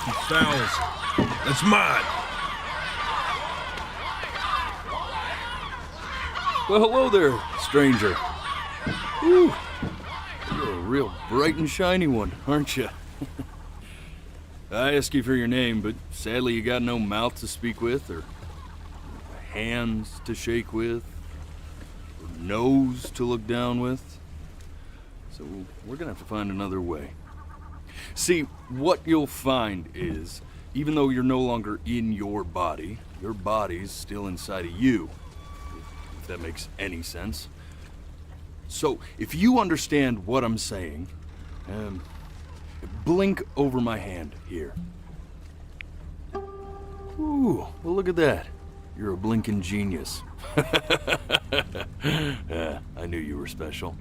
He fouls. That's mine. Well, hello there, stranger. Whew. You're a real bright and shiny one, aren't you? I asked you for your name, but sadly you got no mouth to speak with, or hands to shake with, or nose to look down with. So we're gonna have to find another way. See, what you'll find is, even though you're no longer in your body's still inside of you. If that makes any sense. So, if you understand what I'm saying, blink over my hand here. Ooh, well look at that. You're a blinking genius. Yeah, I knew you were special.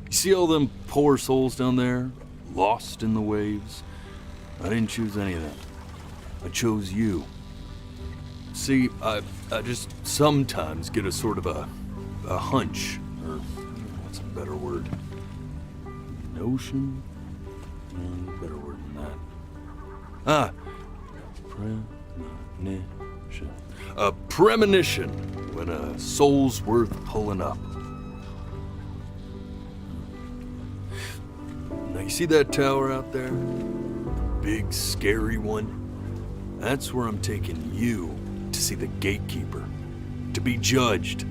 You see all them poor souls down there, lost in the waves? I didn't choose any of them. I chose you. See, I just sometimes get a sort of a hunch, or what's a better word? Notion? Better word than that. Premonition. A premonition when a soul's worth pulling up. Now you see that tower out there? Big, scary one? That's where I'm taking you. To see the gatekeeper, to be judged.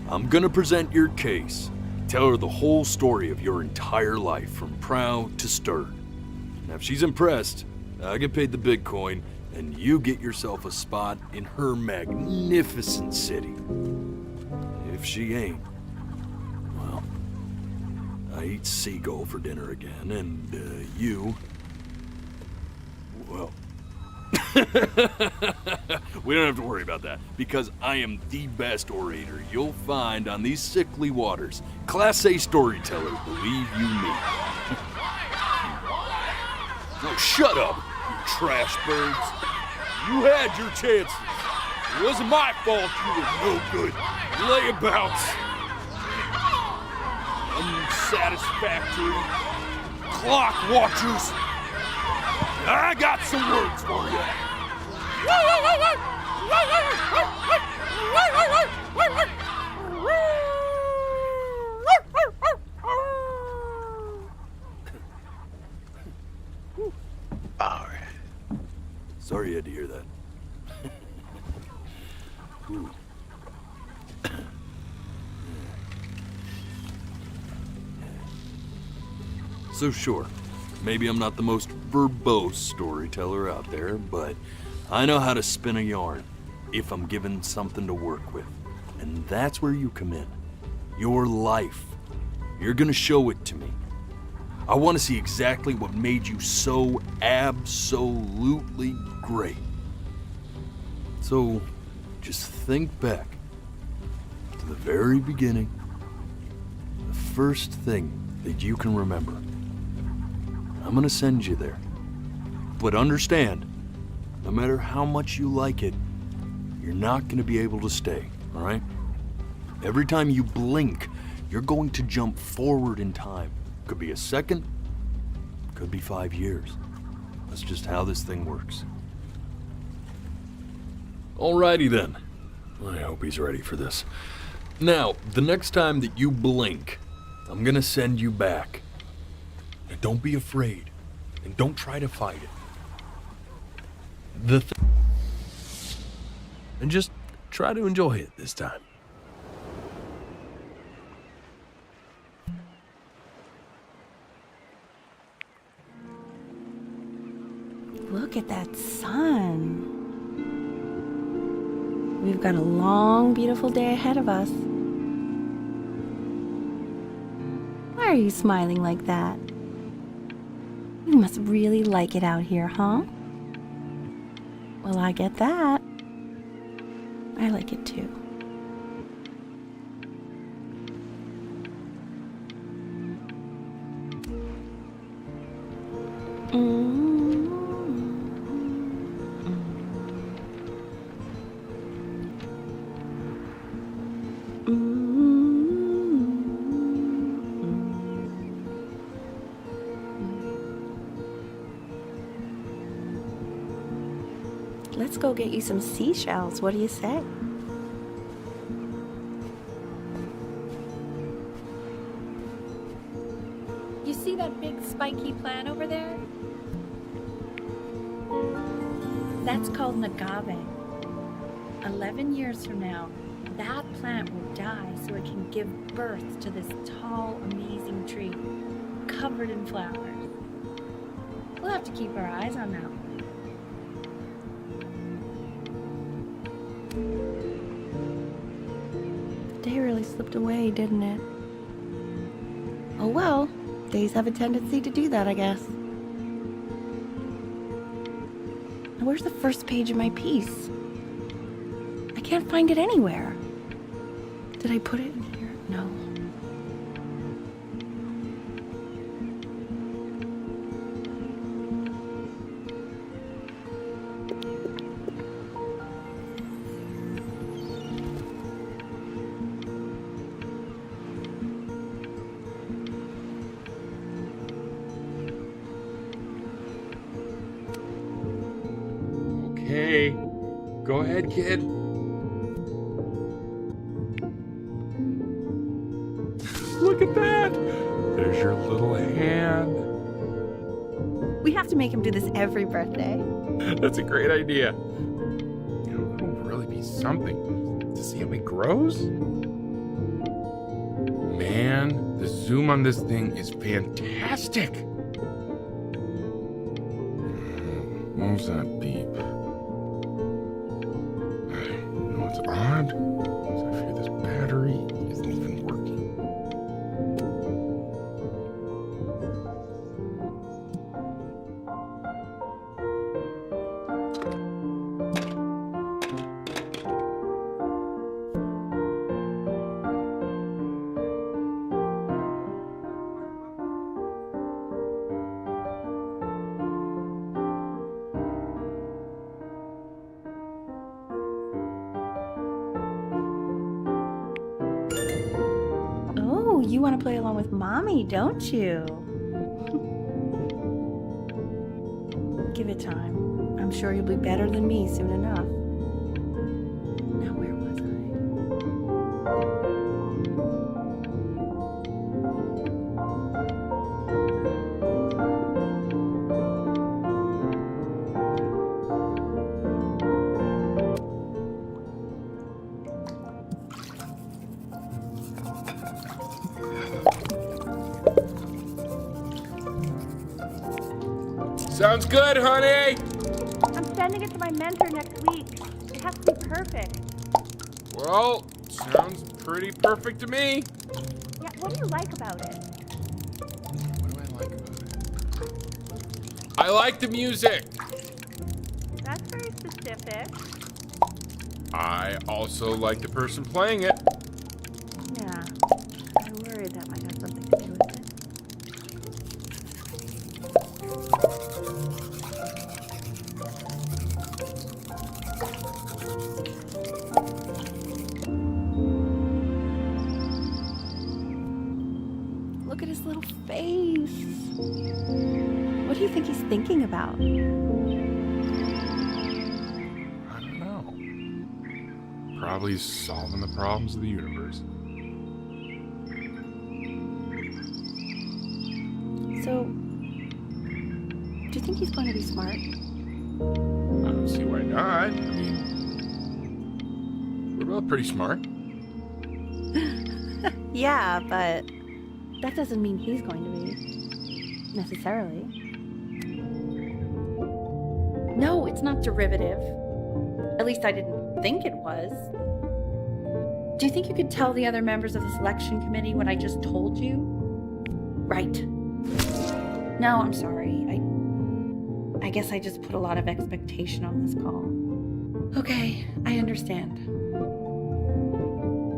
I'm gonna present your case, tell her the whole story of your entire life from prow to stern. Now if she's impressed, I get paid the big coin, and you get yourself a spot in her magnificent city. If she ain't, well, I eat seagull for dinner again, and you, well, we don't have to worry about that, because I am the best orator you'll find on these sickly waters. Class A storyteller, believe you me. No, shut up, you trash birds. You had your chances. It wasn't my fault you were no good. Layabouts. Unsatisfactory. Clock watchers. I got some words for you. All right. Sorry you had to hear that. Ooh. So sure, maybe I'm not the most verbose storyteller out there, but I know how to spin a yarn if I'm given something to work with. And that's where you come in. Your life. You're gonna show it to me. I want to see exactly what made you so absolutely great. So, just think back to the very beginning, the first thing that you can remember. I'm gonna send you there. But understand, no matter how much you like it, you're not gonna be able to stay, all right? Every time you blink, you're going to jump forward in time. Could be a second, could be 5 years. That's just how this thing works. Alrighty then. I hope he's ready for this. Now, the next time that you blink, I'm gonna send you back. Now, don't be afraid, and don't try to fight it. And just try to enjoy it this time. Look at that sun. We've got a long, beautiful day ahead of us. Why are you smiling like that? You must really like it out here, huh? Well, I get that. I like it too. let's go get you some seashells. What do you say? You see that big spiky plant over there? That's called an agave. 11 years from now, that plant will die so it can give birth to this tall, amazing tree covered in flowers. We'll have to keep our eyes on that one. The day really slipped away, didn't it? Oh well, days have a tendency to do that, I guess. Now, where's the first page of my piece? I can't find it anywhere. Did I put it in here? No. Okay, go ahead, kid. Look at that! There's your little hand. We have to make him do this every birthday. That's a great idea. You know, it'll really be something to see how he grows. Man, the zoom on this thing is fantastic. What was that beep? You know what's odd? Is I fear this battery isn't even working. Oh, you want to play along with Mommy, don't you? Give it time. I'm sure you'll be better than me soon enough. Now, where was Sounds good, honey! I'm sending it to my mentor next week. It has to be perfect. Well, sounds pretty perfect to me. Yeah, what do you like about it? What do I like about it? I like the music. That's very specific. I also like the person playing it. Yeah, I worried that might have something to do with it. Look at his little face. What do you think he's thinking about? I don't know. Probably solving the problems of the universe. So, do you think he's going to be smart? I don't see why not. I mean, we're both pretty smart. Yeah, but that doesn't mean he's going to be, necessarily. No, it's not derivative. At least I didn't think it was. Do you think you could tell the other members of the selection committee what I just told you? Right. No, I'm sorry. I guess I just put a lot of expectation on this call. Okay, I understand.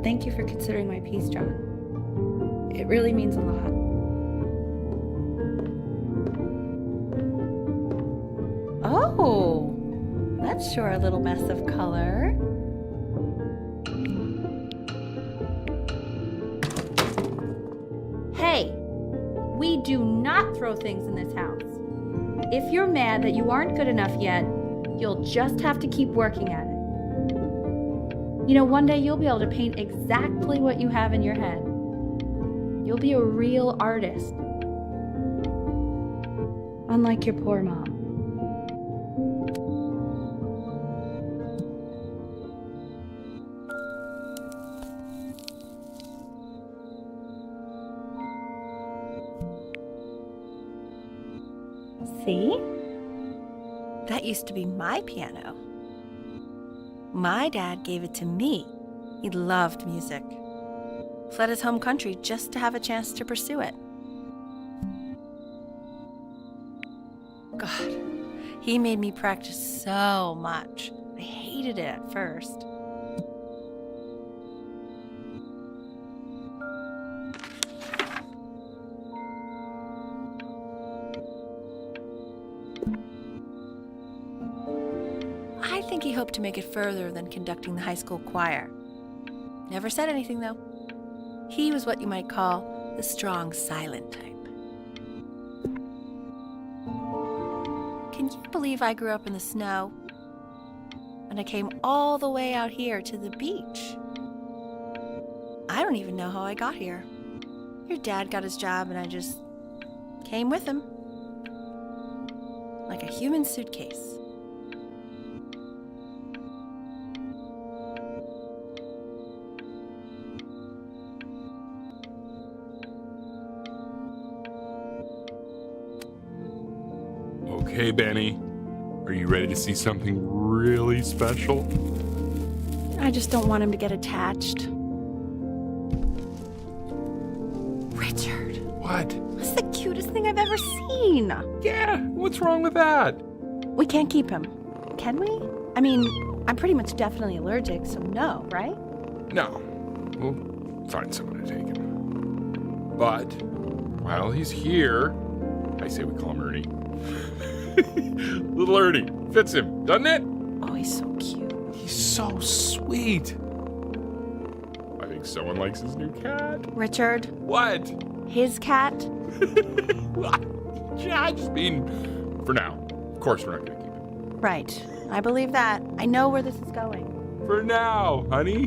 Thank you for considering my piece, John. It really means a lot. Oh, that's sure a little mess of color. Hey, we do not throw things in this house. If you're mad that you aren't good enough yet, You'll just have to keep working at it. You know, one day you'll be able to paint exactly what you have in your head. You'll be a real artist. Unlike your poor mom. See? That used to be my piano. My dad gave it to me. He loved music. Fled his home country just to have a chance to pursue it. God, he made me practice so much. I hated it at first. I think he hoped to make it further than conducting the high school choir. Never said anything, though. He was what you might call the strong, silent type. Can you believe I grew up in the snow? And I came all the way out here to the beach. I don't even know how I got here. Your dad got his job and I just came with him. Like a human suitcase. Okay, Benny. Are you ready to see something really special? I just don't want him to get attached. Richard, What? that's the cutest thing I've ever seen. Yeah, what's wrong with that? We can't keep him, can we? I mean, I'm pretty much definitely allergic, so no, right? No. We'll find someone to take him. But while he's here, I say we call him Ernie. Little Ernie. Fits him, doesn't it? Oh, he's so cute. He's so sweet. I think someone likes his new cat. Richard, What? his cat? Yeah, I just mean, for now. Of course we're not going to keep him. Right. I believe that. I know where this is going. For now, honey.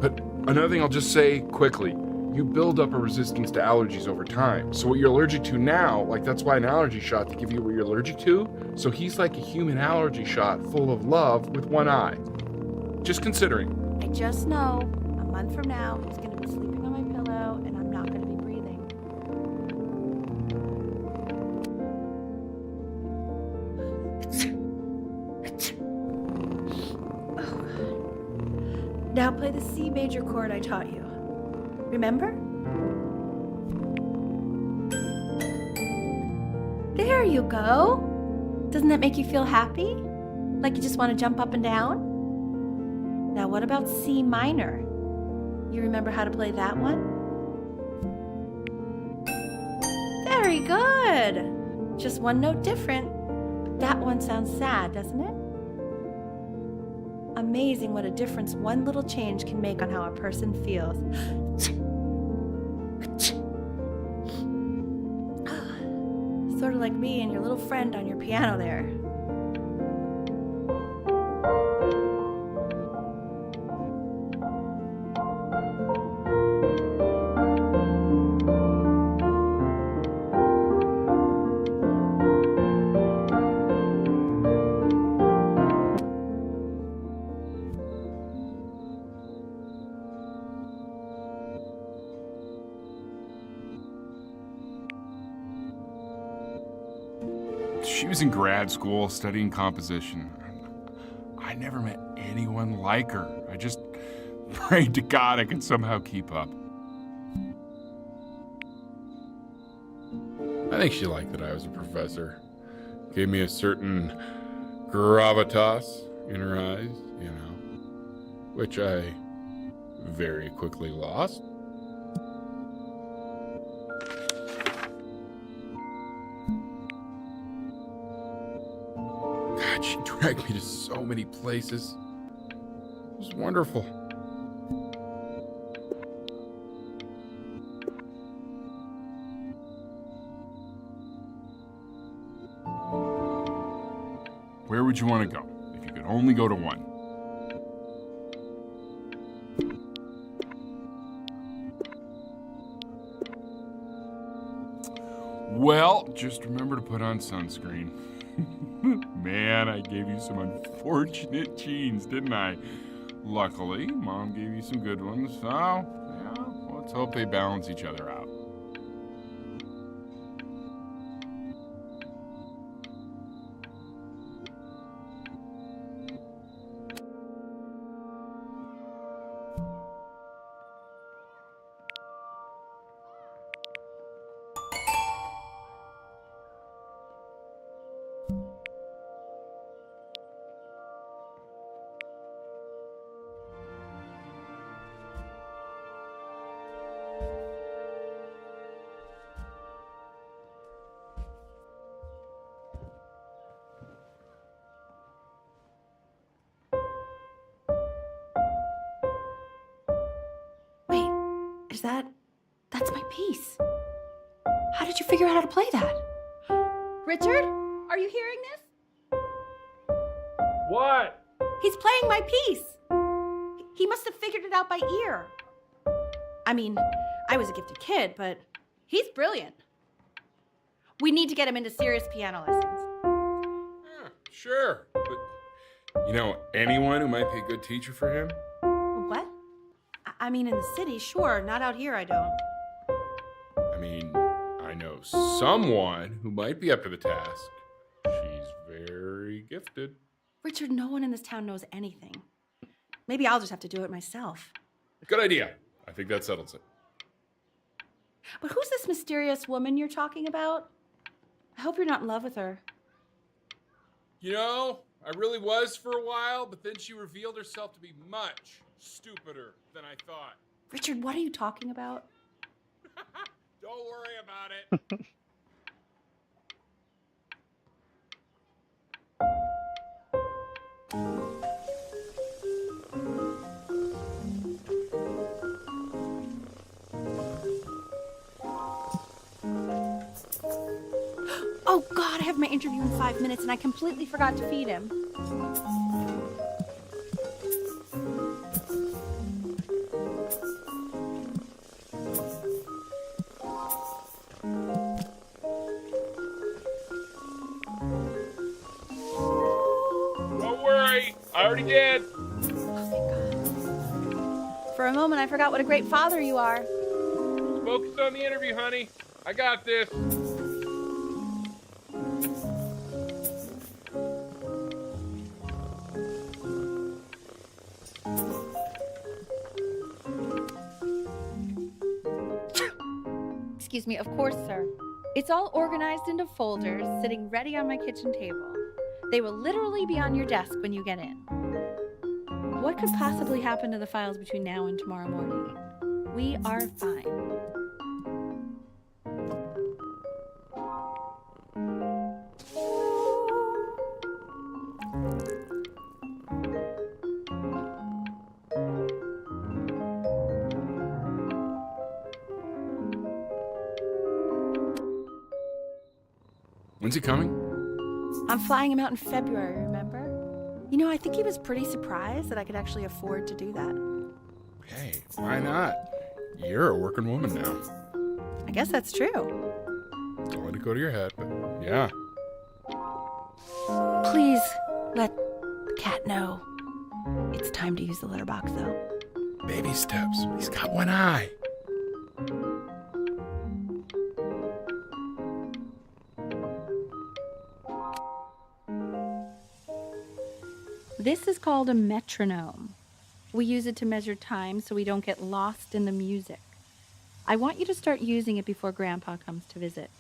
But another thing I'll just say quickly. You build up a resistance to allergies over time. So what you're allergic to now, like that's why an allergy shot to give you what you're allergic to. So he's like a human allergy shot full of love with one eye. Just considering. I just know a month from now he's going to be sleeping on my pillow and I'm not going to be breathing. Oh. Now play the C major chord I taught you. Remember? There you go. Doesn't that make you feel happy? Like you just want to jump up and down? Now what about C minor? You remember how to play that one? Very good. Just one note different. But that one sounds sad, doesn't it? Amazing what a difference one little change can make on how a person feels. Sort of like me and your little friend on your piano there. She was in grad school studying composition. I never met anyone like her. I just prayed to God I could somehow keep up. I think she liked that I was a professor. Gave me a certain gravitas in her eyes, you know, which I very quickly lost. God, she dragged me to so many places. It was wonderful. would you want to go if you could only go to one? Well, just remember to put on sunscreen. Man, I gave you some unfortunate genes, didn't I? Luckily, Mom gave you some good ones, so yeah, let's hope they balance each other out. Wait, that's my piece. How did you figure out how to play that? Richard, are you hearing this? What? He's playing my piece. He must have figured it out by ear. I mean, I was a gifted kid, but he's brilliant. We need to get him into serious piano lessons. Yeah, sure. But, you know, anyone who might be a good teacher for him? What? I mean, in the city, sure. Not out here, I don't. I mean, I know someone who might be up to the task. She's very gifted. Richard, no one in this town knows anything. Maybe I'll just have to do it myself. Good idea. I think that settles it. But who's this mysterious woman you're talking about? I hope you're not in love with her. You know, I really was for a while, but then she revealed herself to be much stupider than I thought. Richard, what are you talking about? Don't worry about it. Oh God, I have my interview in 5 minutes and I completely forgot to feed him. Don't worry. I already did. For a moment, I forgot what a great father you are. Focus on the interview, honey. I got this. Excuse me, of course, sir. It's all organized into folders, sitting ready on my kitchen table. They will literally be on your desk when you get in. What could possibly happen to the files between now and tomorrow morning? We are fine. When's he coming? I'm flying him out in February, remember? You know, I think he was pretty surprised that I could actually afford to do that. Hey, why not? You're a working woman now. I guess that's true. Don't let it go to your head, but yeah. Please let the cat know. It's time to use the litter box, though. Baby steps. He's got one eye. This is called a metronome. We use it to measure time so we don't get lost in the music. I want you to start using it before Grandpa comes to visit.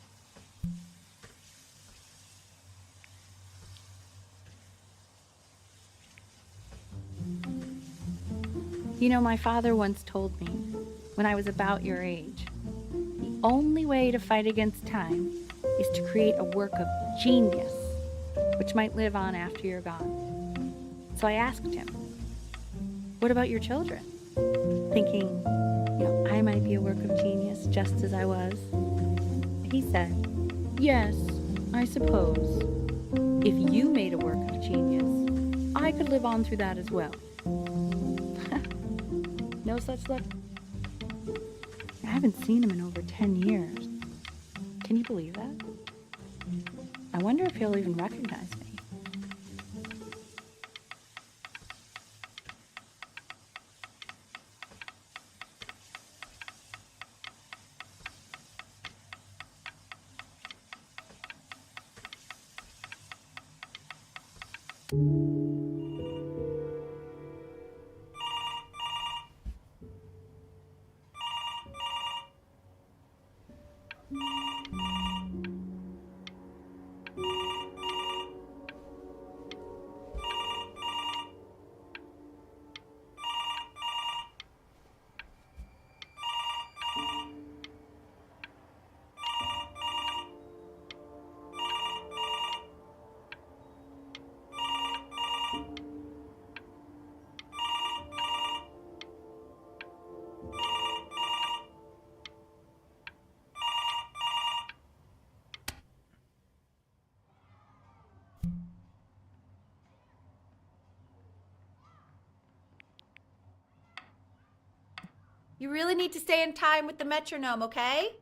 You know, my father once told me, when I was about your age, the only way to fight against time is to create a work of genius, which might live on after you're gone. So I asked him, what about your children? Thinking, you know, I might be a work of genius just as I was. He said, yes, I suppose. If you made a work of genius, I could live on through that as well. No such luck? I haven't seen him in over 10 years. Can you believe that? I wonder if he'll even recognize me. You really need to stay in time with the metronome, okay?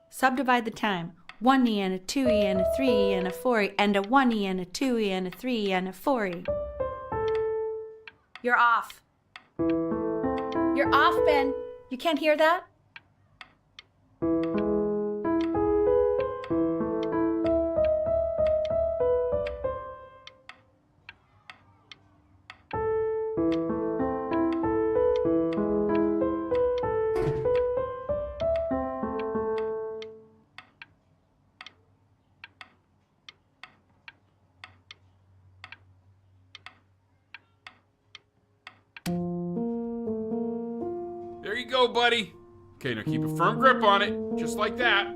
Subdivide the time. 1e and a 2e and a 3e and a 4e and a 1e and a 2e and a 3e and a 4e. You're off. You're off, Ben. You can't hear that? There you go, buddy. Okay, now keep a firm grip on it, just like that.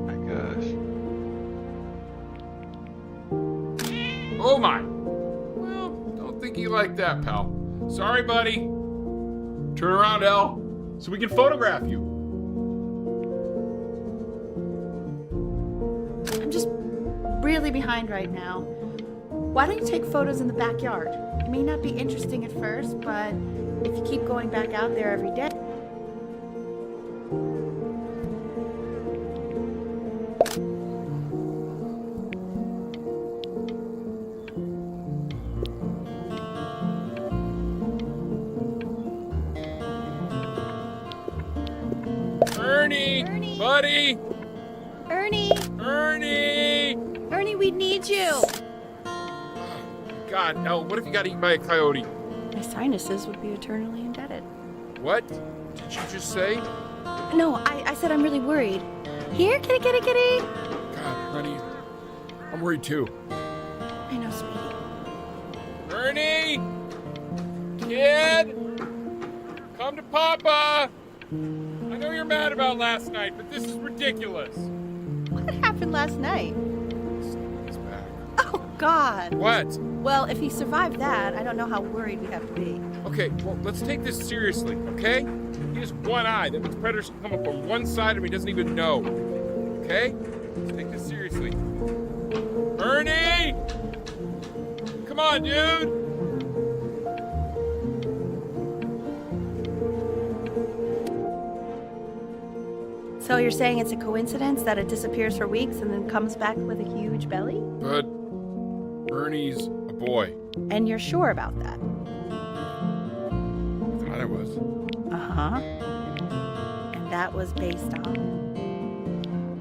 My gosh. Oh my. Well, don't think you like that, pal. Sorry, buddy. Turn around, Elle, so we can photograph you. I'm just really behind right now. Why don't you take photos in the backyard? It may not be interesting at first, but if you keep going back out there every day. Ernie! Buddy! Ernie! Ernie! Ernie, we need you! God, Elle, what if you got eaten by a coyote? My sinuses would be eternally indebted. What did you just say? No, I said I'm really worried. Here, kitty, kitty, kitty. God, honey, I'm worried too. I know, sweetie. Ernie! Kid! Come to Papa! I know you're mad about last night, but this is ridiculous. What happened last night? He's back. Oh, God. What? Well, if he survived that, I don't know how worried we have to be. Okay, well, let's take this seriously, okay? He has one eye. That means predators can come up on one side of him he doesn't even know. Okay? Let's take this seriously. Ernie! Come on, dude! So you're saying it's a coincidence that it disappears for weeks and then comes back with a huge belly? But Ernie's a boy. And you're sure about that? I thought I was. Uh-huh. And that was based on...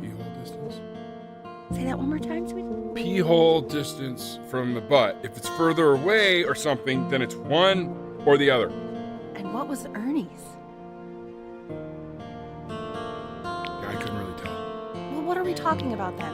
Pee-hole distance. Say that one more time, sweetie. Pee-hole distance from the butt. If it's further away or something, then it's one or the other. And what was Ernie's? I couldn't really tell. Well, what are we talking about then?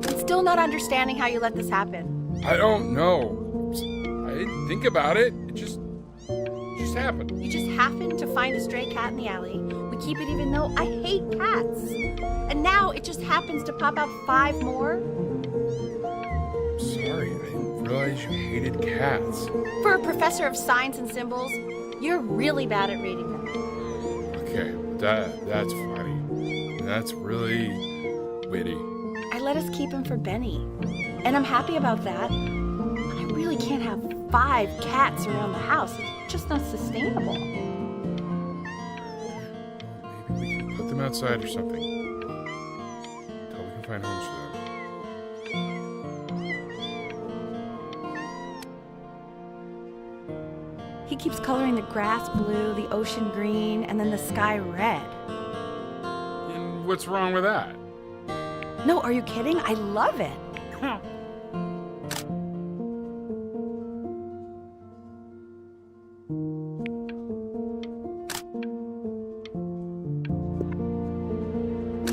I'm still not understanding how you let this happen. I don't know. didn't think about it. It just happened. You just happened to find a stray cat in the alley. We keep it even though I hate cats. And now it just happens to pop out 5 more. Sorry, I didn't realize you hated cats. For a professor of signs and symbols, you're really bad at reading them. Okay, that's funny. That's really witty. I let us keep him for Benny. And I'm happy about that. But I really can't have 5 cats around the house. It's just not sustainable. Maybe we can put them outside or something. Until we can find homes for them. He keeps coloring the grass blue, the ocean green, and then the sky red. And what's wrong with that? No, are you kidding? I love it. Were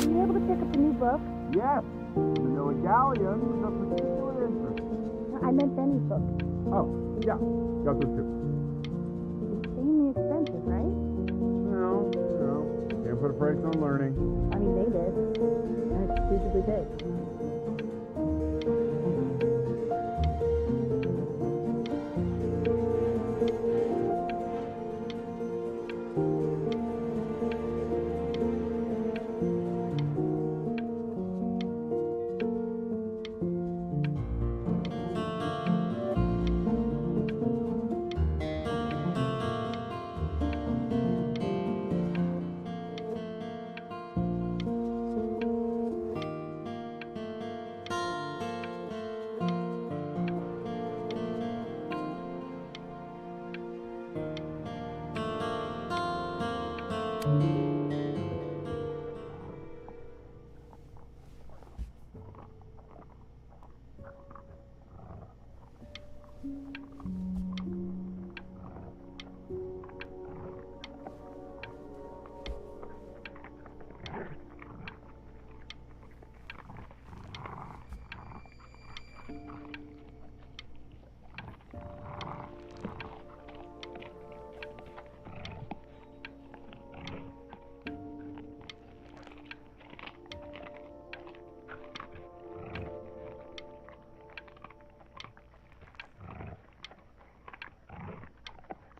you able to pick up a new book? Yes. You know, a galleon is of particular interest. I meant Benny's book. Oh, yeah. Got those two. Insanely expensive, right? No. Can't put a price on learning. I mean, they did. And it's exclusively big.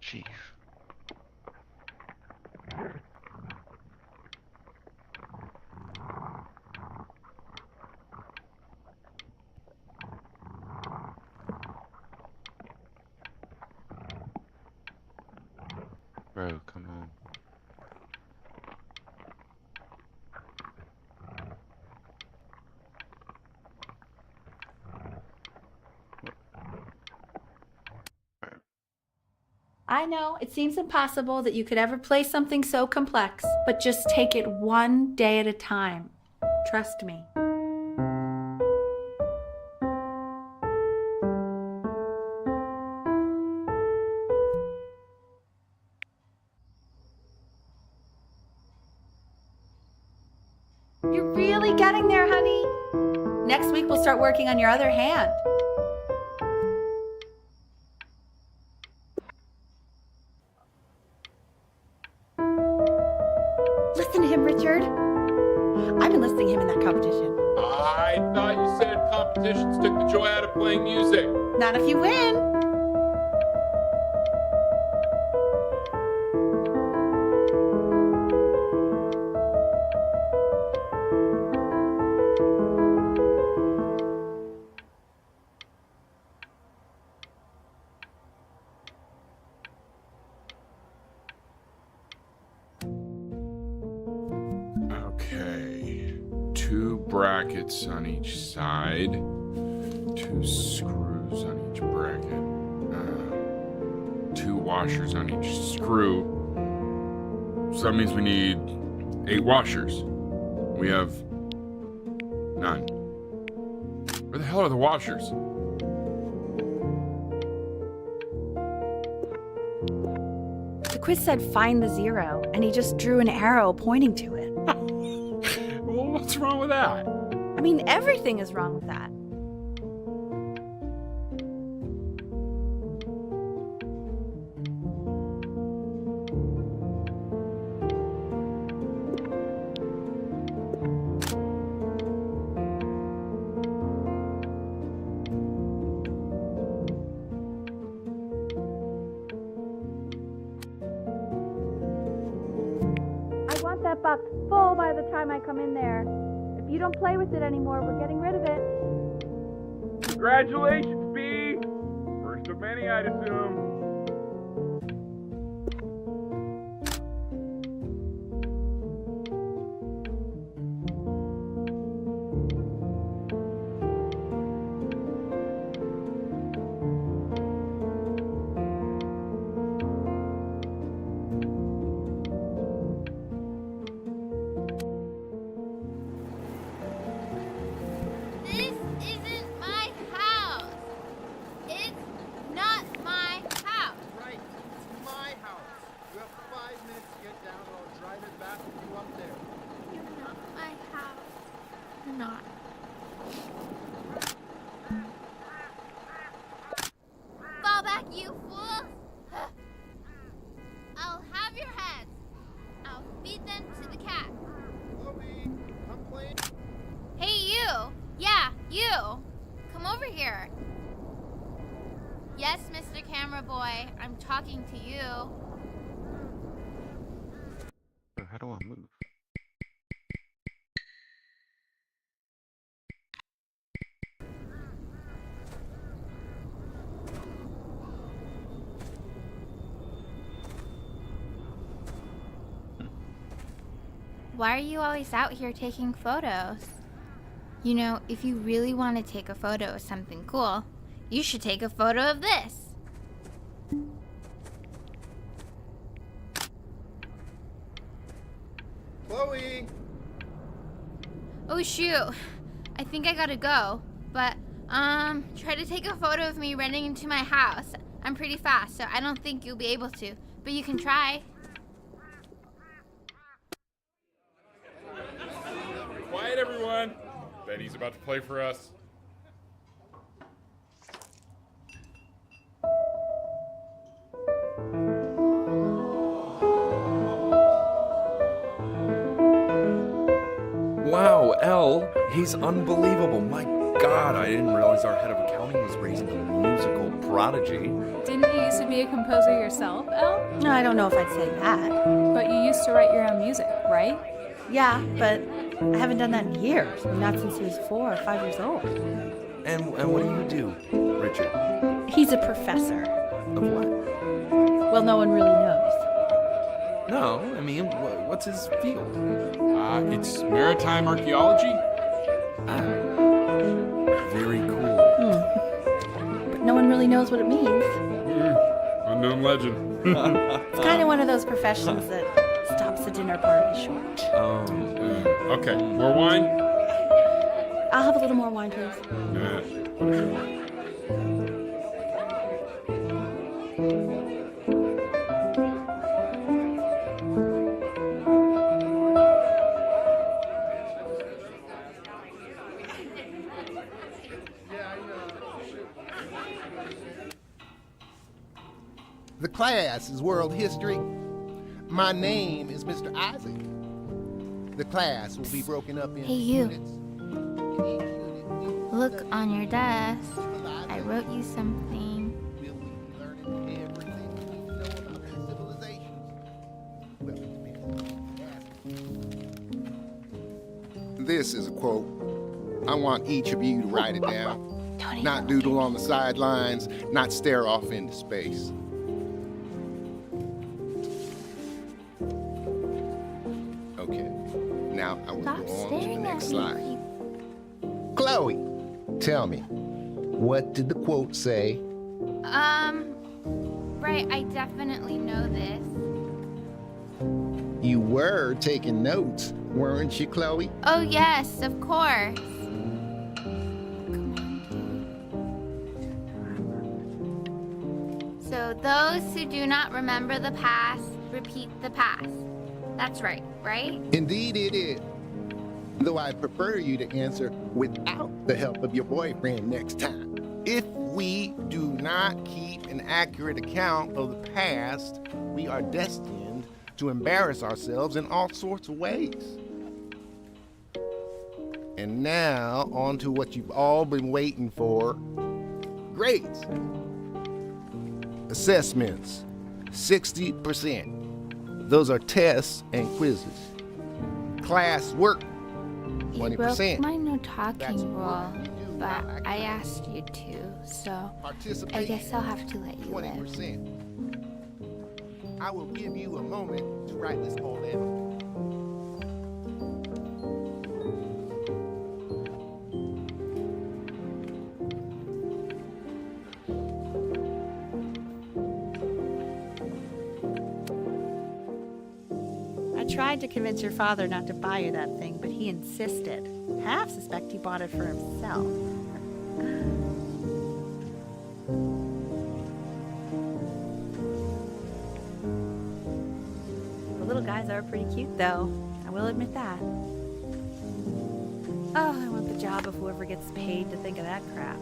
Jeez. Bro, come on. I know, it seems impossible that you could ever play something so complex, but just take it one day at a time. Trust me. You're really getting there, honey. Next week we'll start working on your other hand. Listen to him, Richard. I've been listening to him in that competition. I thought you said competitions took the joy out of playing music. Not if you win. Okay. 2 brackets on each side. 2 screws on each bracket. 2 washers on each screw. So that means we need 8 washers. We have none. Where the hell are the washers? The quiz said find the 0, and he just drew an arrow pointing to it. Well, what's wrong with that? I mean, everything is wrong with that. might come in there. If you don't play with it anymore, we're getting rid of it. Congratulations, B! First of many, I'd assume. This isn't my house. It's not my house. Right, it's my house. You have 5 minutes to get down, or I'll drive it back with you up there. You're not my house. You're not. Fall back, you fool! I'll have your heads. I'll feed them to the cat. Chloe, I'm playing. Hey, you! Yeah, you! Come over here. Yes, Mr. Camera Boy, I'm talking to you. How do I move? Why are you always out here taking photos? You know, if you really want to take a photo of something cool, you should take a photo of this. Chloe! Oh shoot, I think I gotta go. But, try to take a photo of me running into my house. I'm pretty fast, so I don't think you'll be able to. But you can try. Quiet, everyone. Betty's about to play for us. Wow, L, he's unbelievable. My God, I didn't realize our head of accounting was raising a musical prodigy. Didn't you used to be a composer yourself, Elle? No, I don't know if I'd say that. But you used to write your own music, right? Yeah, but I haven't done that in years. Not since he was 4 or 5 years old. And what do you do, Richard? He's a professor. Of what? Well, no one really knows. No, I mean, what's his field? It's maritime archaeology. Very cool. But no one really knows what it means. Unknown legend. It's kind of one of those professions that stops a dinner party short. Okay, more wine? I'll have a little more wine, please. The class is world history. My name is Mr. Isaac. The class will be broken up into Hey, you. units. In each unit, Look on your desk. I wrote you something. we'll be learning everything we need to know about these civilizations. Well, it depends. This is a quote. I want each of you to write it down. Not doodle on the sidelines, not stare off into space. Okay, now I will Stop go on to the staring next at slide. me. Chloe, tell me, what did the quote say? Right, I definitely know this. You were taking notes, weren't you, Chloe? Oh, yes, of course. So, those who do not remember the past, repeat the past. That's right, right? Indeed it is. Though I prefer you to answer without the help of your boyfriend next time. If we do not keep an accurate account of the past, we are destined to embarrass ourselves in all sorts of ways. And now, on to what you've all been waiting for. Grades. Assessments, 60%. Those are tests and quizzes. Class work, You broke 20%. my no That's talking what rule, you do, but not I accurate. asked you to, so I Participate. guess I'll have to let you live. 20%. I will give you a moment to write this all down. I tried to convince your father not to buy you that thing, but he insisted. Half suspect he bought it for himself. The little guys are pretty cute, though. I will admit that. Oh, I want the job of whoever gets paid to think of that crap.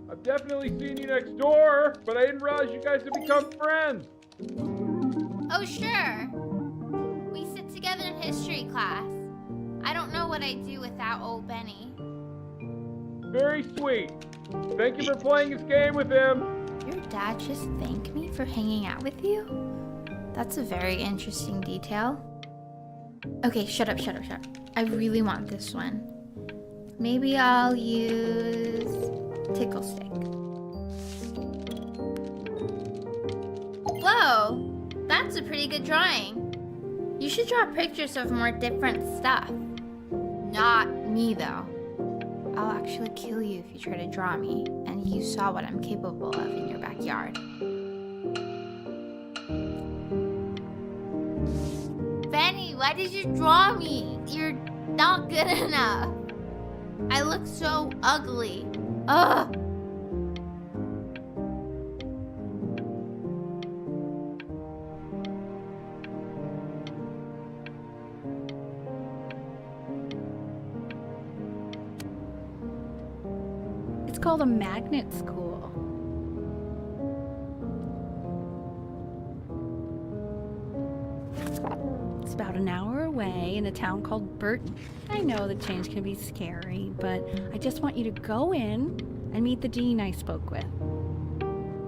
I've definitely seen you next door, but I didn't realize you guys had become friends. Oh, sure. We sit together in history class. I don't know what I'd do without old Benny. Very sweet. Thank you for playing this game with him. Your dad just thanked me for hanging out with you? That's a very interesting detail. Okay, shut up. I really want this one. Maybe I'll use Tickle Stick. Whoa, that's a pretty good drawing. You should draw pictures of more different stuff. Not me, though. I'll actually kill you if you try to draw me, and you saw what I'm capable of in your backyard. Benny, why did you draw me? You're not good enough. I look so ugly. Ugh. It's called a magnet school. It's about an hour away in a town called Burton. I know the change can be scary, but I just want you to go in and meet the dean I spoke with.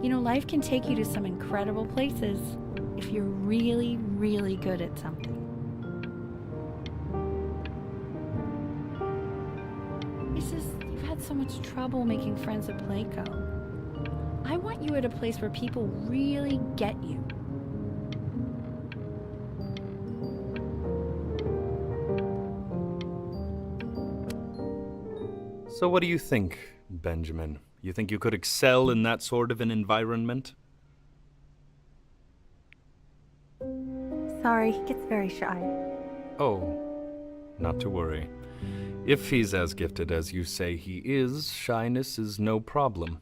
You know, life can take you to some incredible places if you're really, really good at something. It's just, you've had so much trouble making friends at Playco. I want you at a place where people really get you. So what do you think, Benjamin? You think you could excel in that sort of an environment? Sorry, he gets very shy. Oh, not to worry. If he's as gifted as you say he is, shyness is no problem.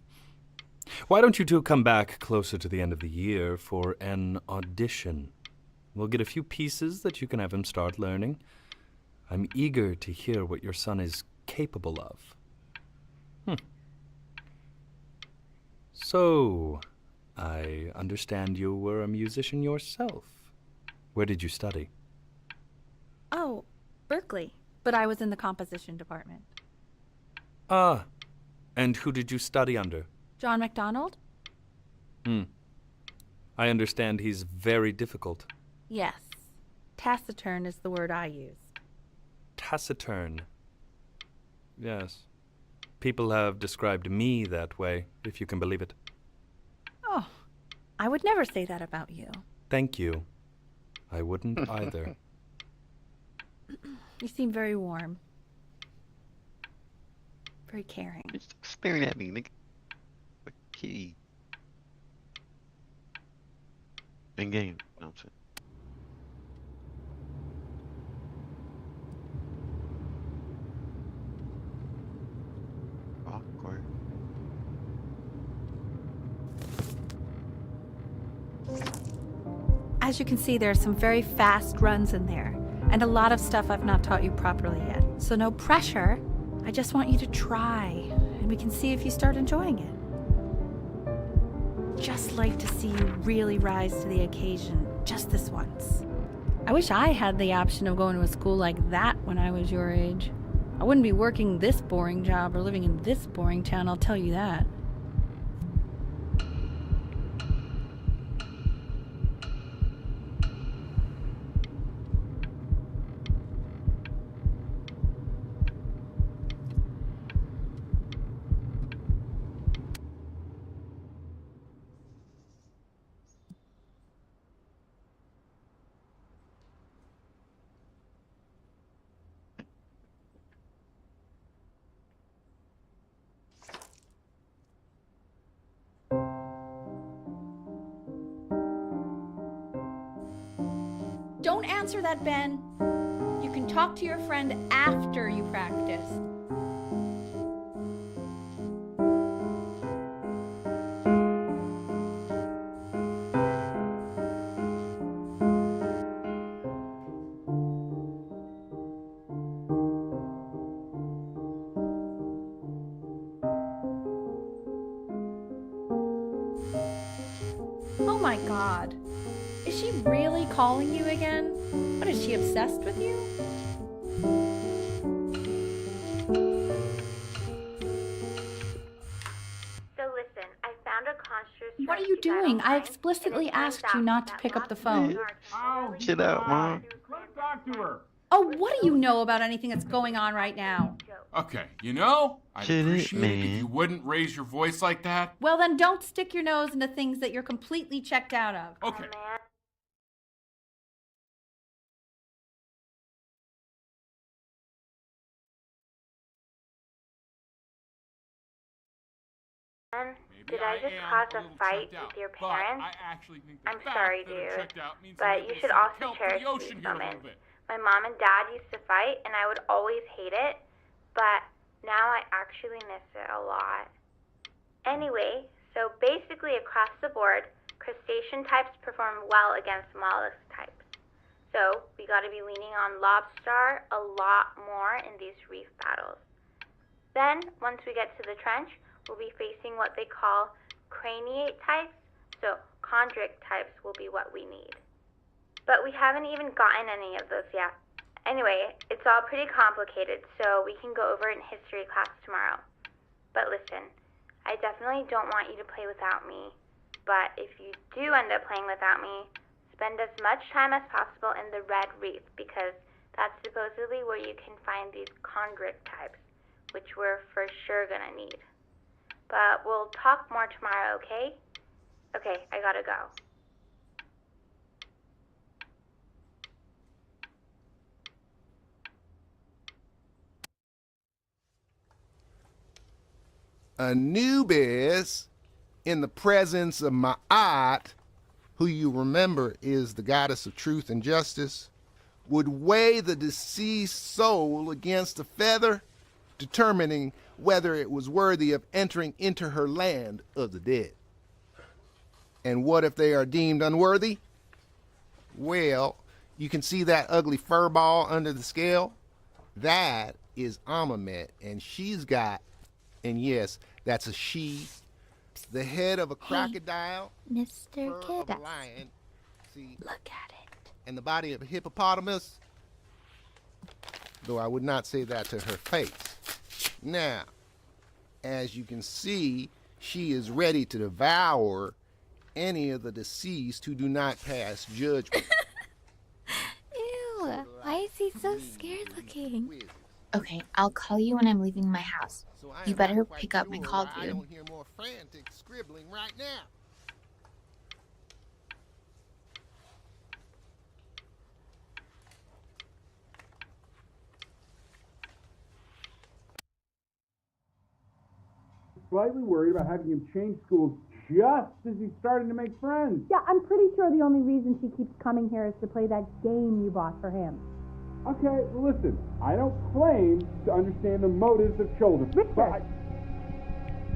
Why don't you two come back closer to the end of the year for an audition? We'll get a few pieces that you can have him start learning. I'm eager to hear what your son is capable of. So, I understand you were a musician yourself. Where did you study? Oh, Berkeley. But I was in the composition department. Ah, and who did you study under? John MacDonald? I understand he's very difficult. Yes. Taciturn is the word I use. Taciturn. Yes. People have described me that way, if you can believe it. Oh, I would never say that about you. Thank you. I wouldn't either. You seem very warm. Very caring. You're just staring at me, nigga. Like a kid. In game, you know what I'm saying? Awkward. As you can see, there are some very fast runs in there, and a lot of stuff I've not taught you properly yet. So no pressure. I just want you to try, and we can see if you start enjoying it. Just like to see you really rise to the occasion, just this once. I wish I had the option of going to a school like that when I was your age. I wouldn't be working this boring job or living in this boring town, I'll tell you that. Don't answer that, Ben. You can talk to your friend after you practice. Oh my God. Is she really calling you again? What, is she obsessed with you? So listen, I found a construct. What are you doing? I explicitly asked you not to pick up the phone. Chill out, Mom. Talk to her. Oh, what do you know about anything that's going on right now? Okay, I'd Shit, appreciate it if man. you wouldn't raise your voice like that. Well, then don't stick your nose into things that you're completely checked out of. Okay. Did I just cause a fight with your parents? I'm sorry, dude, but you should also cherish these moments. My mom and dad used to fight, and I would always hate it, but now I actually miss it a lot. Anyway, so basically across the board, crustacean types perform well against mollusk types. So we gotta be leaning on lobster a lot more in these reef battles. Then, once we get to the trench, we'll be facing what they call craniate types, so chondric types will be what we need. But we haven't even gotten any of those yet. Anyway, it's all pretty complicated, so we can go over it in history class tomorrow. But listen, I definitely don't want you to play without me, but if you do end up playing without me, spend as much time as possible in the red reef, because that's supposedly where you can find these chondric types, which we're for sure gonna need. But we'll talk more tomorrow, okay? Okay, I gotta go. Anubis, in the presence of Ma'at, who you remember is the goddess of truth and justice, would weigh the deceased soul against a feather, determining whether it was worthy of entering into her land of the dead. And what if they are deemed unworthy? Well, you can see that ugly fur ball under the scale? That is Amamet, and she's got, and yes, that's a she, the head of a crocodile, Mr. fur of a lion, see, Look at it. and the body of a hippopotamus, though I would not say that to her face. Now, as you can see, she is ready to devour any of the deceased who do not pass judgment. Ew, why is he so scared looking? Okay, I'll call you when I'm leaving my house. So I You am better not quite pick up my sure call, why I dude. don't hear more frantic scribbling right now. Slightly worried about having him change schools just as he's starting to make friends. Yeah, I'm pretty sure the only reason she keeps coming here is to play that game you bought for him. Okay, well, listen, I don't claim to understand the motives of children. Richard,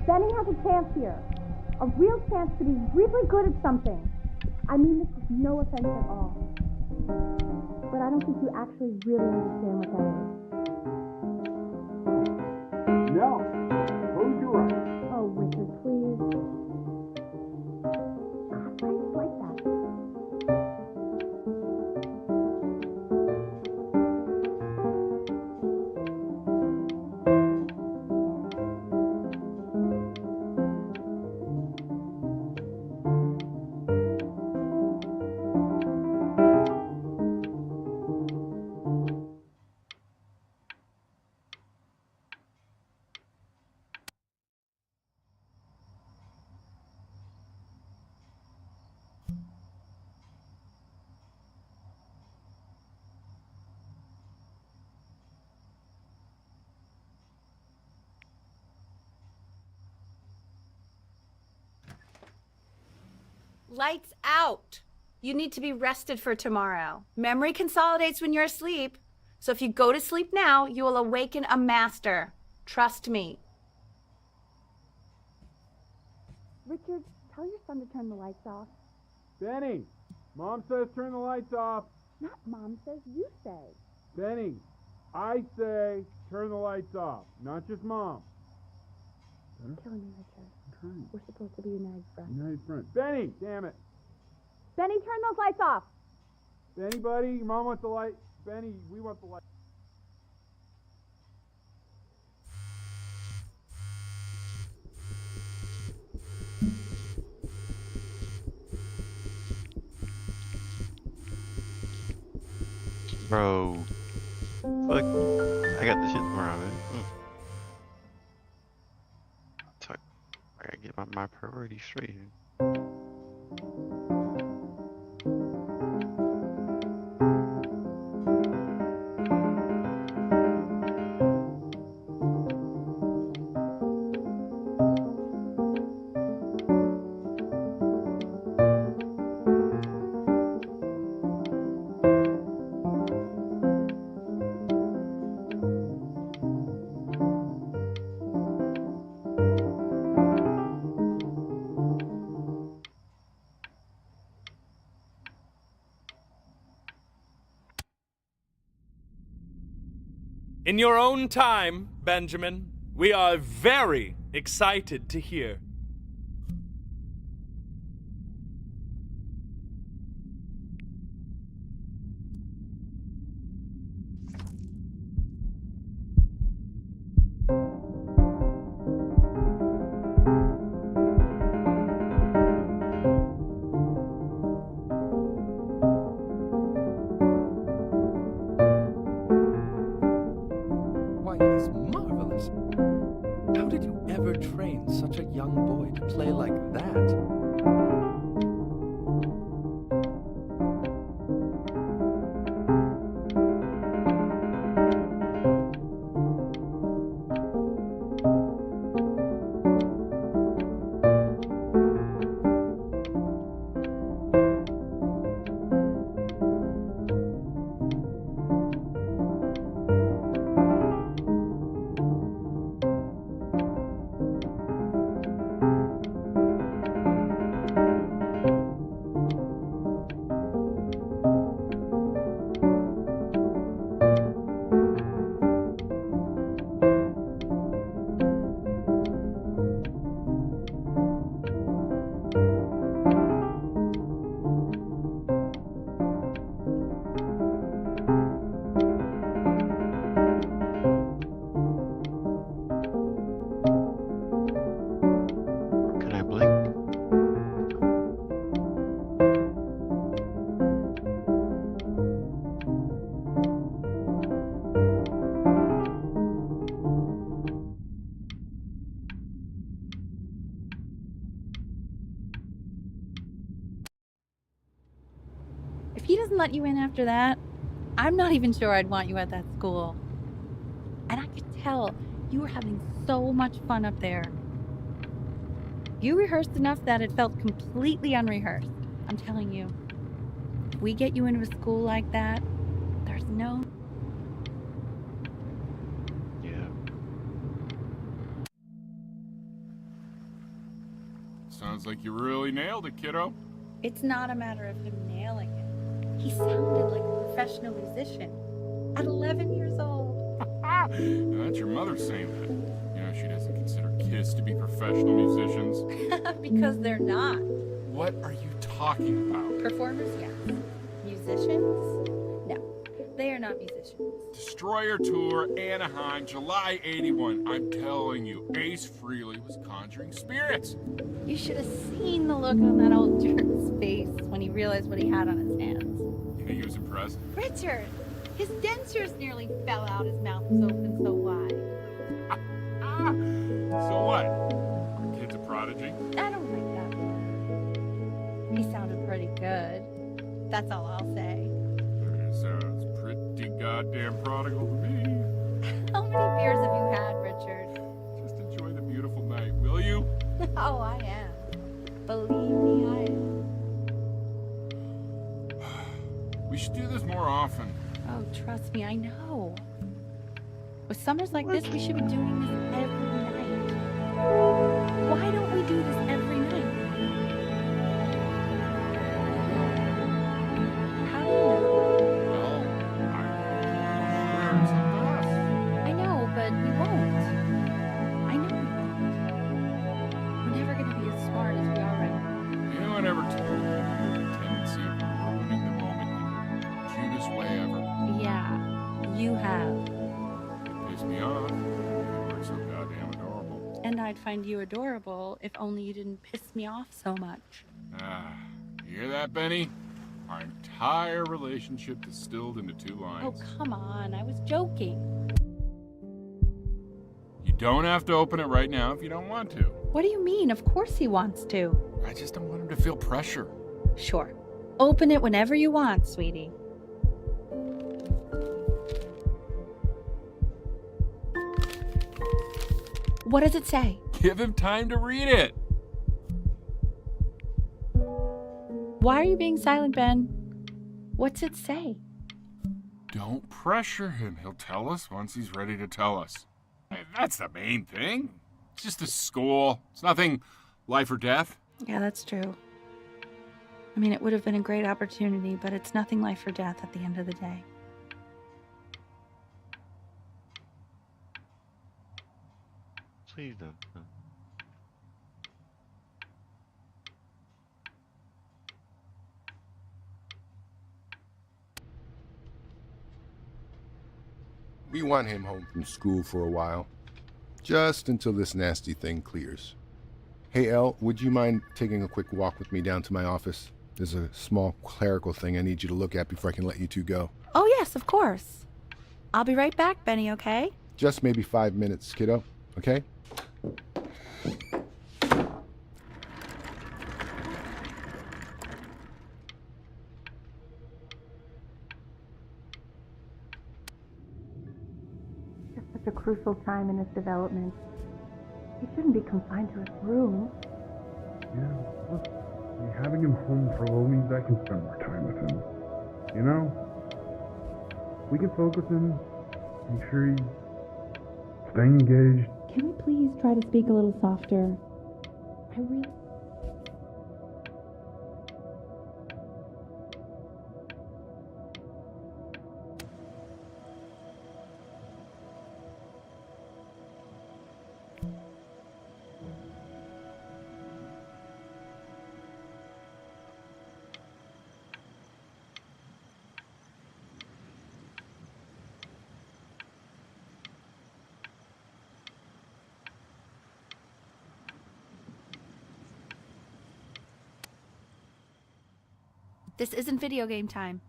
Benny has a chance here. A real chance to be really good at something. I mean this with no offense at all. But I don't think you actually really understand what that is. No, suppose you're right. Oh, Richard, please. God, why are you like that? Lights out. You need to be rested for tomorrow. Memory consolidates when you're asleep. So if you go to sleep now, you will awaken a master. Trust me. Richard, tell your son to turn the lights off. Benny, Mom says turn the lights off. Not Mom says, you say. Benny, I say turn the lights off, not just Mom. You're killing me, Richard. We're supposed to be united front. United front. Benny, damn it. Benny, turn those lights off. Benny, buddy, your Mom wants the light. Benny, we want the light. Bro. Fuck. I got this shit tomorrow, man. I gotta get my priorities straight here. In your own time, Benjamin, we are very excited to hear. Why, he's marvelous. How did you ever train such a young boy to play like that? Can I blink? If he doesn't let you in after that, I'm not even sure I'd want you at that school. And I could tell you were having so much fun up there. You rehearsed enough that it felt completely unrehearsed. I'm telling you, if we get you into a school like that, there's no... Yeah. Sounds like you really nailed it, kiddo. It's not a matter of him nailing it. He sounded like a professional musician at 11 years old. Now, that's your mother saying that. You know, she doesn't consider kids to be professional musicians. Because they're not. What are you talking about? Performers, yes. Musicians? No, they are not musicians. Destroyer Tour, Anaheim, July 81. I'm telling you, Ace Frehley was conjuring spirits. You should have seen the look on that old jerk's face when he realized what he had on his hands. You think he was impressed? Richard! His dentures nearly fell out. His mouth was open so wide. So what? Our kid's a prodigy? I don't like that word. He sounded pretty good. That's all I'll say. It sounds pretty goddamn prodigal to me. How many beers have you had, Richard? Just enjoy the beautiful night, will you? Oh, I am. Believe me, I am. should do this more often. Oh, trust me, I know. With summers like this, we should be doing this every night. Why don't we do this every night? How do you know? Well, I'm sure it's up to us. I know, but we won't. I know we won't. We're never gonna be as smart as we are right now. You know, I never told you the tendency of ruining the moment in the cutest way ever. Yeah, you have. It pissed me off. You were so goddamn adorable. And I'd find you adorable if only you didn't piss me off so much. You hear that, Benny? Our entire relationship distilled into 2 lines. Oh, come on. I was joking. You don't have to open it right now if you don't want to. What do you mean? Of course he wants to. I just don't want him to feel pressure. Sure. Open it whenever you want, sweetie. What does it say? Give him time to read it. Why are you being silent, Ben? What's it say? Don't pressure him. He'll tell us once he's ready to tell us. Hey, that's the main thing. It's just a school. It's nothing life or death. Yeah, that's true. I mean, it would have been a great opportunity, but it's nothing life or death at the end of the day. Please don't. No. We want him home from school for a while. Just until this nasty thing clears. Hey, Elle, would you mind taking a quick walk with me down to my office? There's a small clerical thing I need you to look at before I can let you two go. Oh, yes, of course. I'll be right back, Benny, okay? Just maybe 5 minutes, kiddo, okay? It's such a crucial time in his development. He shouldn't be confined to his room. Yeah, look, having him home for a little means I can spend more time with him. You know? We can focus him, make sure he's staying engaged. Can we please try to speak a little softer? I really... This isn't video game time.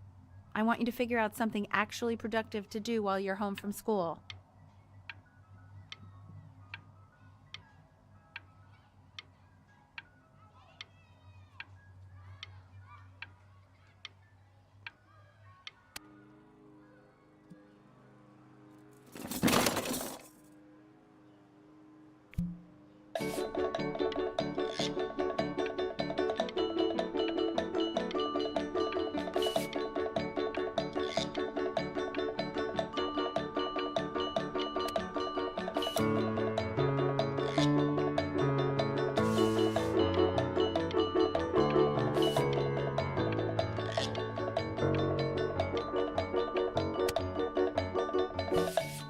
I want you to figure out something actually productive to do while you're home from school.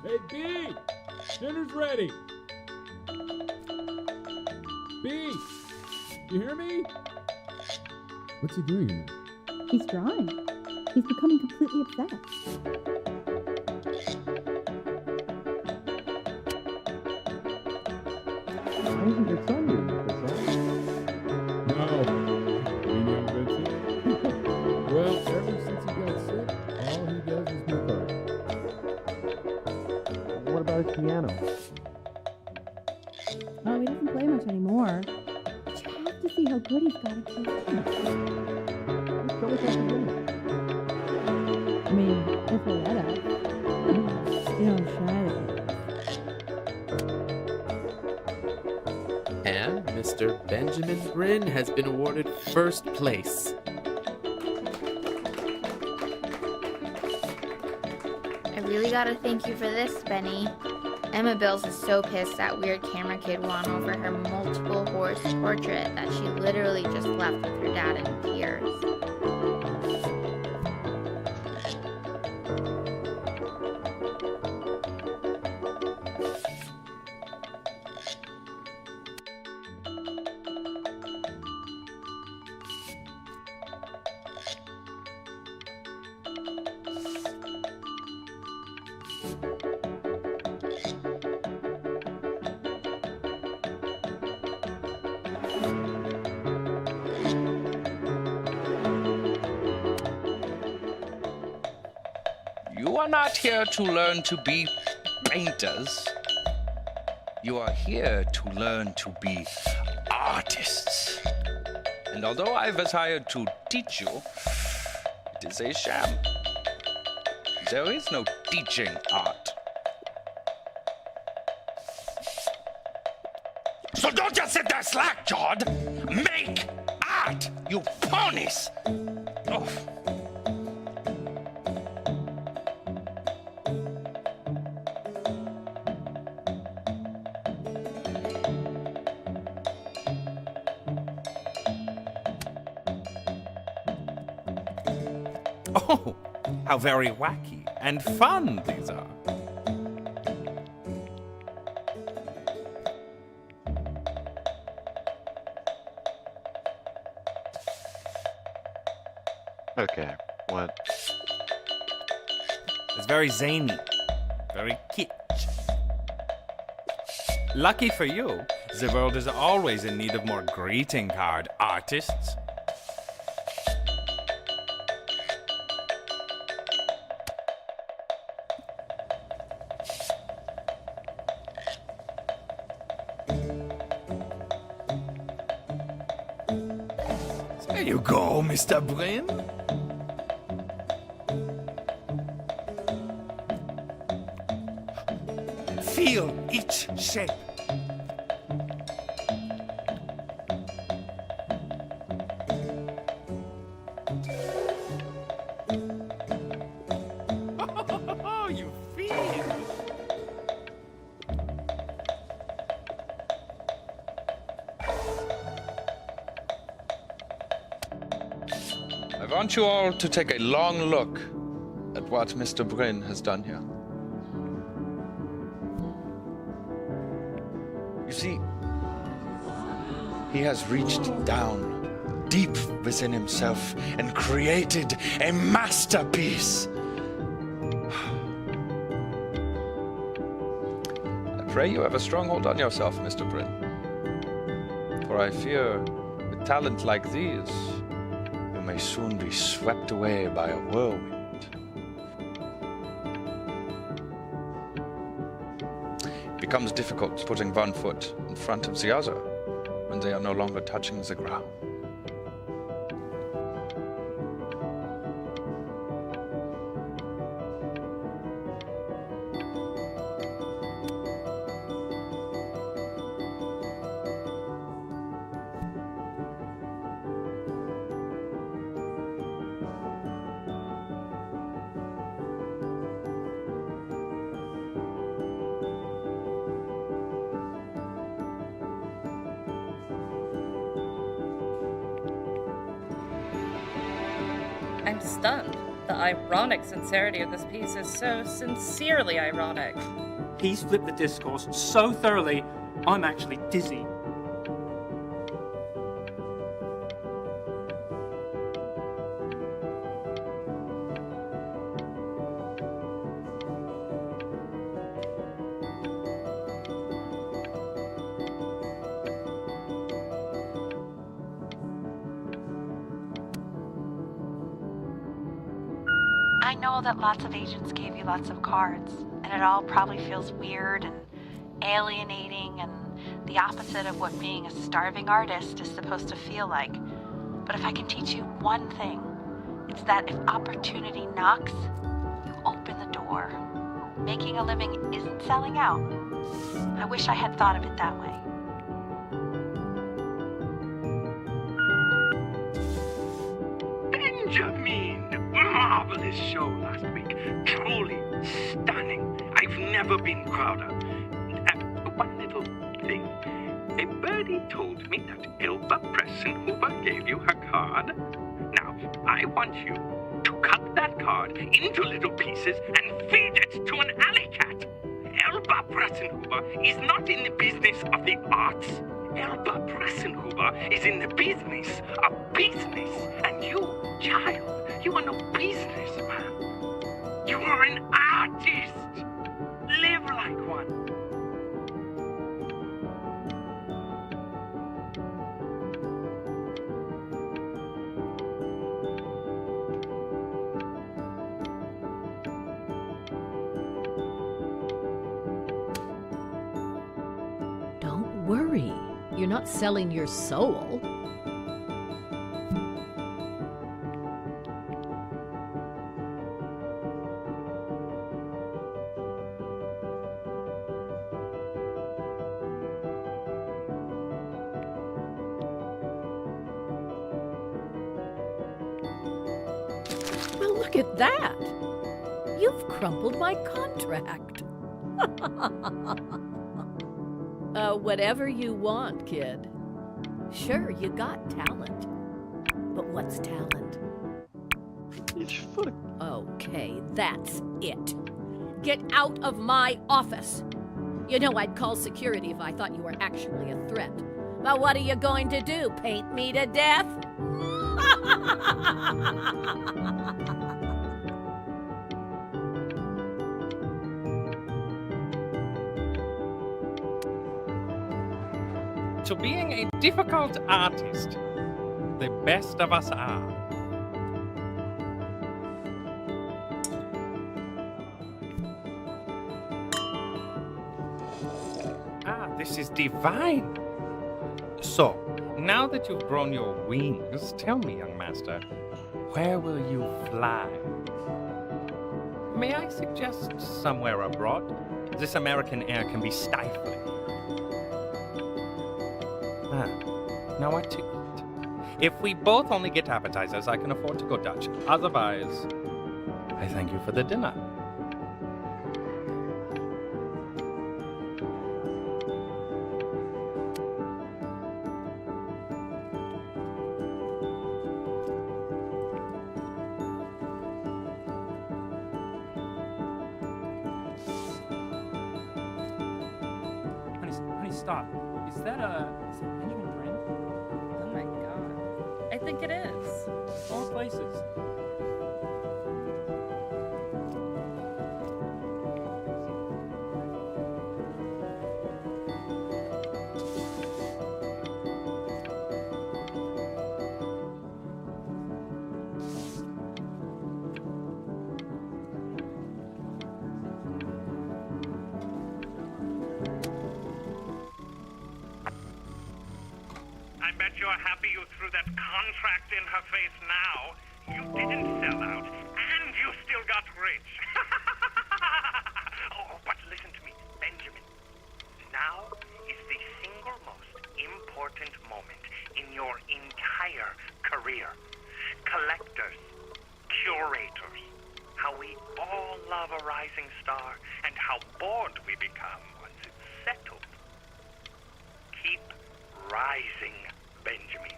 Hey, B! Dinner's ready! B! You hear me? What's he doing in there? He's drawing. He's becoming completely obsessed. Why isn't your son doing this, huh? No. You know Vincent? Well, ever since he got sick, all he does is make art. What about his piano? Oh, he doesn't play much anymore. But you have to see how good he's got at piano. Show us how to do it. I mean, if they let us. You don't try to. And Mr. Benjamin Bryn has been awarded first place. really gotta thank you for this, Benny. Emma Bills is so pissed that weird camera kid won over her multiple horse portrait that she literally just left with her dad in tears. You are not here to learn to be painters. You are here to learn to be artists. And although I was hired to teach you, it is a sham. There is no teaching art. So don't just sit there slack-jawed. Make art, you ponies! Oh. Oh, how very wacky and fun these are. Okay, what? It's very zany, very kitsch. Lucky for you, the world is always in need of more greeting card artists. There you go, Mr. Brin. Feel each shape. Oh, you feel. I want you all to take a long look at what Mr. Brin has done here. You see, he has reached down deep within himself and created a masterpiece. I pray you have a strong hold on yourself, Mr. Brin. For I fear, with talent like these, you may soon be swept away by a whirlwind. It becomes difficult putting one foot in front of the other when they are no longer touching the ground. I'm stunned. The ironic sincerity of this piece is so sincerely ironic. He's flipped the discourse so thoroughly, I'm actually dizzy. I know that lots of agents gave you lots of cards, and it all probably feels weird and alienating and the opposite of what being a starving artist is supposed to feel like. But if I can teach you one thing, it's that if opportunity knocks, you open the door. Making a living isn't selling out. I wish I had thought of it that way. Benjamin! Marvelous show last week. Truly never been Crowder. One little thing. A birdie told me that Elba Pressenhuber gave you her card. Now, I want you to cut that card into little pieces and feed it to an alley cat. Elba Pressenhuber is not in the business of the arts. Elba Pressenhuber is in the business of business. And you, child, you are no businessman. You are an artist. Live like one. Don't worry. You're not selling your soul. Well, look at that. You've crumpled my contract. Whatever you want, kid. Sure, you got talent. But what's talent? Okay, that's it. Get out of my office. You know I'd call security if I thought you were actually a threat. But what are you going to do, paint me to death? To being a difficult artist, the best of us are. This is divine. So, now that you've grown your wings, tell me, young master, where will you fly? May I suggest somewhere abroad? This American air can be stifling. Now what to eat? If we both only get appetizers, I can afford to go Dutch. Otherwise, I thank you for the dinner. Honey, stop. Is that Benjamin Brand? Oh my god. I think it is. All places. I bet you're happy you threw that contract in her face now. You didn't sell out, and you still got rich. Oh, but listen to me, Benjamin. Now is the single most important moment in your entire career. Collectors, curators, how we all love a rising star, and how bored we become once it's settled. Keep rising, Benjamin.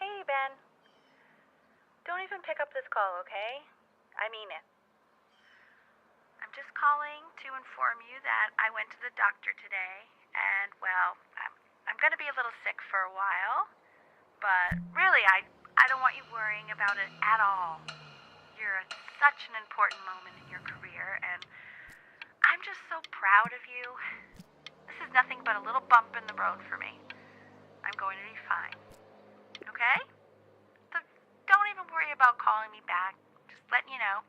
Hey, Ben. Don't even pick up this call, okay? I mean it. I'm just calling to inform you that I went to the doctor today, and, well, I'm gonna be a little sick for a while, but really, I don't want you worrying about it at all. You're a such an important moment in your career, and I'm just so proud of you. This is nothing but a little bump in the road for me. I'm going to be fine. Okay? So don't even worry about calling me back. Just letting you know.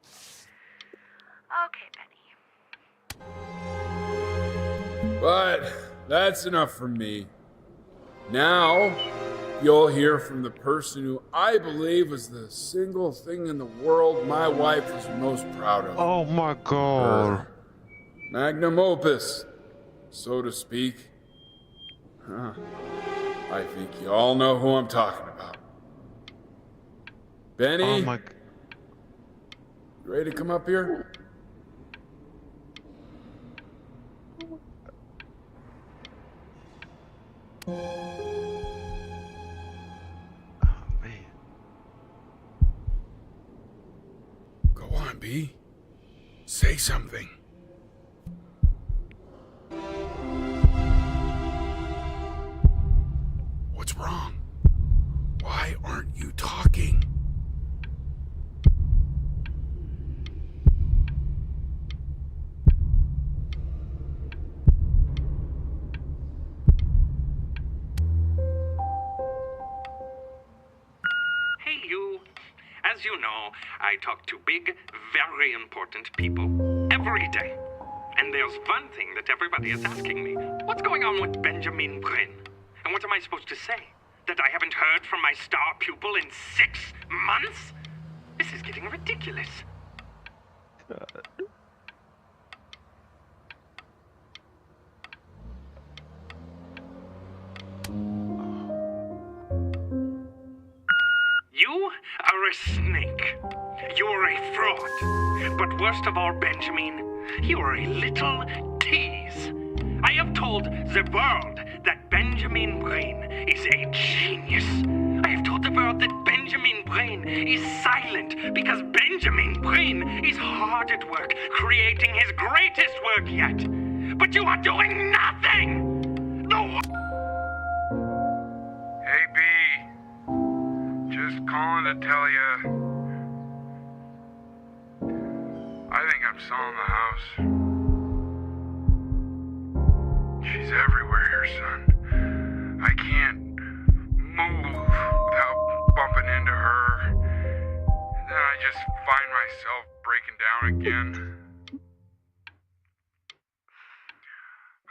Okay, Benny. But that's enough from me. Now, you'll hear from the person who I believe was the single thing in the world my wife was most proud of. Oh my god. Her magnum opus, so to speak. Huh. I think you all know who I'm talking about. Benny? Oh my... You ready to come up here? Go on, B. Say something. What's wrong? Why aren't you talking? Hey, you. As you know, I talk to big, very important people every day. And there's one thing that everybody is asking me. What's going on with Benjamin Brin? And what am I supposed to say? That I haven't heard from my star pupil in 6 months? This is getting ridiculous. You are a snake. You are a fraud. But worst of all, Benjamin, you are a little tease. I have told the world that Benjamin Brain is a genius. I have told the world that Benjamin Brain is silent because Benjamin Brain is hard at work creating his greatest work yet. But you are doing nothing! Hey, B. Just calling to tell you. I think I'm selling the house. She's everywhere here, son. I can't move without bumping into her. And then I just find myself breaking down again.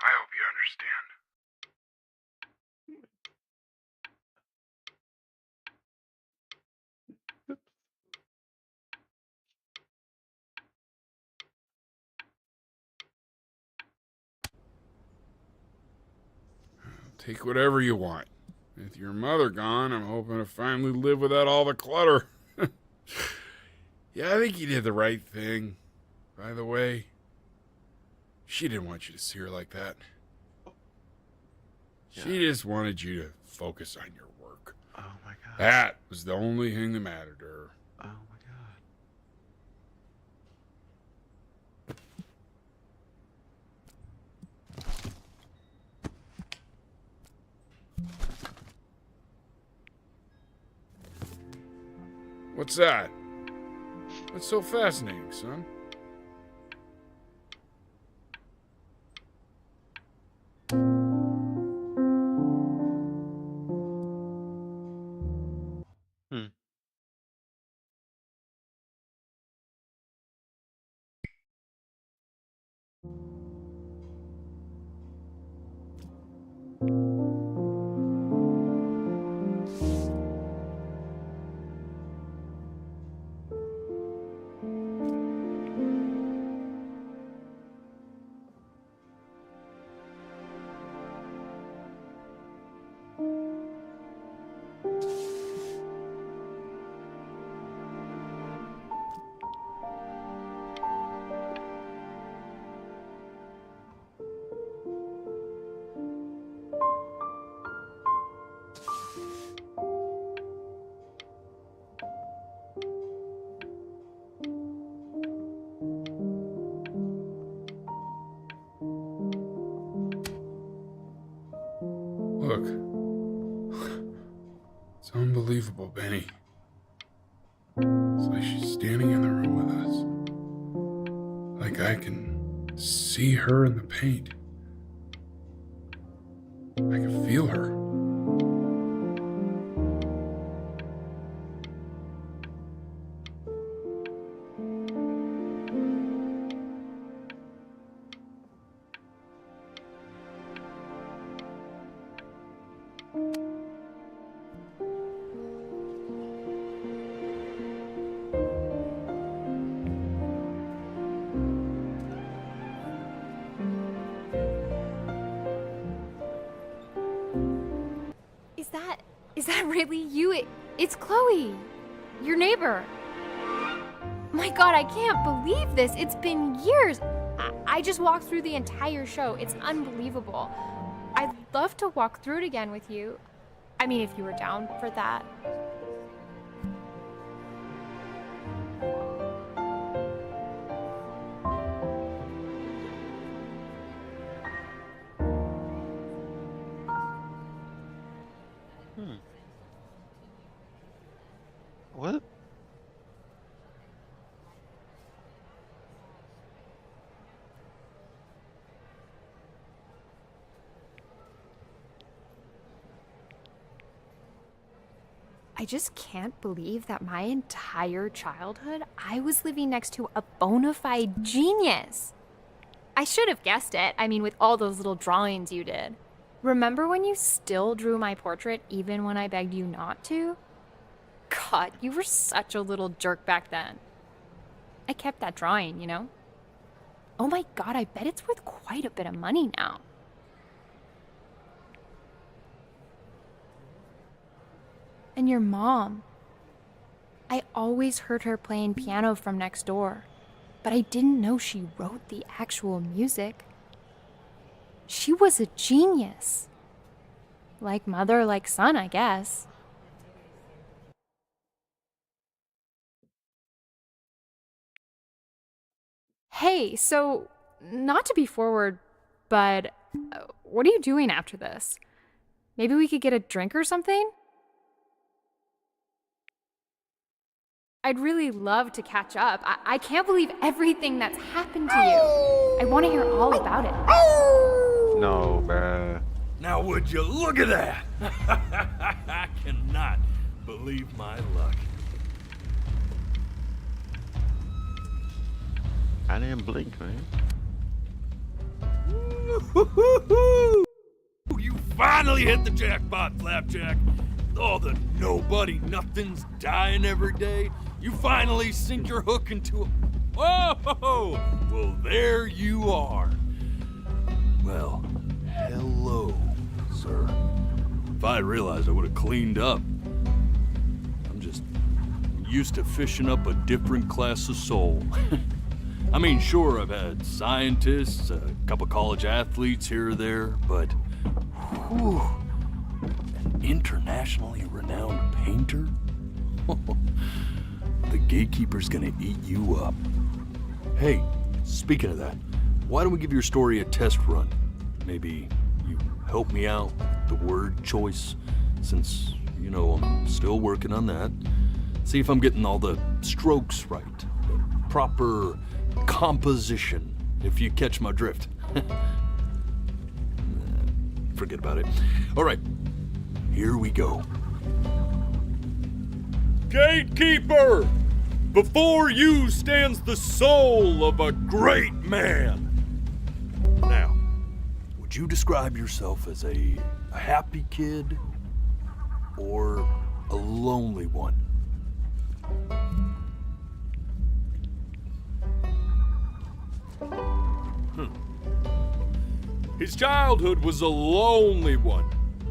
I hope you understand. Take whatever you want. With your mother gone, I'm hoping to finally live without all the clutter. Yeah, I think you did the right thing. By the way, she didn't want you to see her like that. She just wanted you to focus on your work. Oh my god. That was the only thing that mattered to her. Oh my god. What's that? What's so fascinating, son? Look. It's unbelievable, Benny. It's like she's standing in the room with us. see her in the paint. I can feel her. Is that really you? It's Chloe, your neighbor. My God, I can't believe this. It's been years. I just walked through the entire show. It's unbelievable. I'd love to walk through it again with you. I mean, if you were down for that. What? I just can't believe that my entire childhood, I was living next to a bona fide genius. I should have guessed it. I mean, with all those little drawings you did. Remember when you still drew my portrait even when I begged you not to? God, you were such a little jerk back then. I kept that drawing, you know? Oh my God, I bet it's worth quite a bit of money now. And your mom. I always heard her playing piano from next door, but I didn't know she wrote the actual music. She was a genius. Like mother, like son, I guess. Hey, so, not to be forward, but what are you doing after this? Maybe we could get a drink or something? I'd really love to catch up. I can't believe everything that's happened to you. I want to hear all about it. No, bruh. Now would you look at that? I cannot believe my luck. I didn't blink, man. You finally hit the jackpot, Flapjack. All the nobody nothings dying every day. You finally sink your hook into a... Whoa! Well, there you are. Well, hello, sir. If I had realized, I would have cleaned up. I'm just used to fishing up a different class of soul. I mean, sure, I've had scientists, a couple college athletes here or there, but whew, an internationally renowned painter? The gatekeeper's gonna eat you up. Hey, speaking of that, why don't we give your story a test run? Maybe you help me out with the word choice, since, you know, I'm still working on that. See if I'm getting all the strokes right, the proper composition, if you catch my drift. Forget about it. All right, here we go. Gatekeeper! Before you stands the soul of a great man. Now, would you describe yourself as a happy kid or a lonely one? His childhood was a lonely one,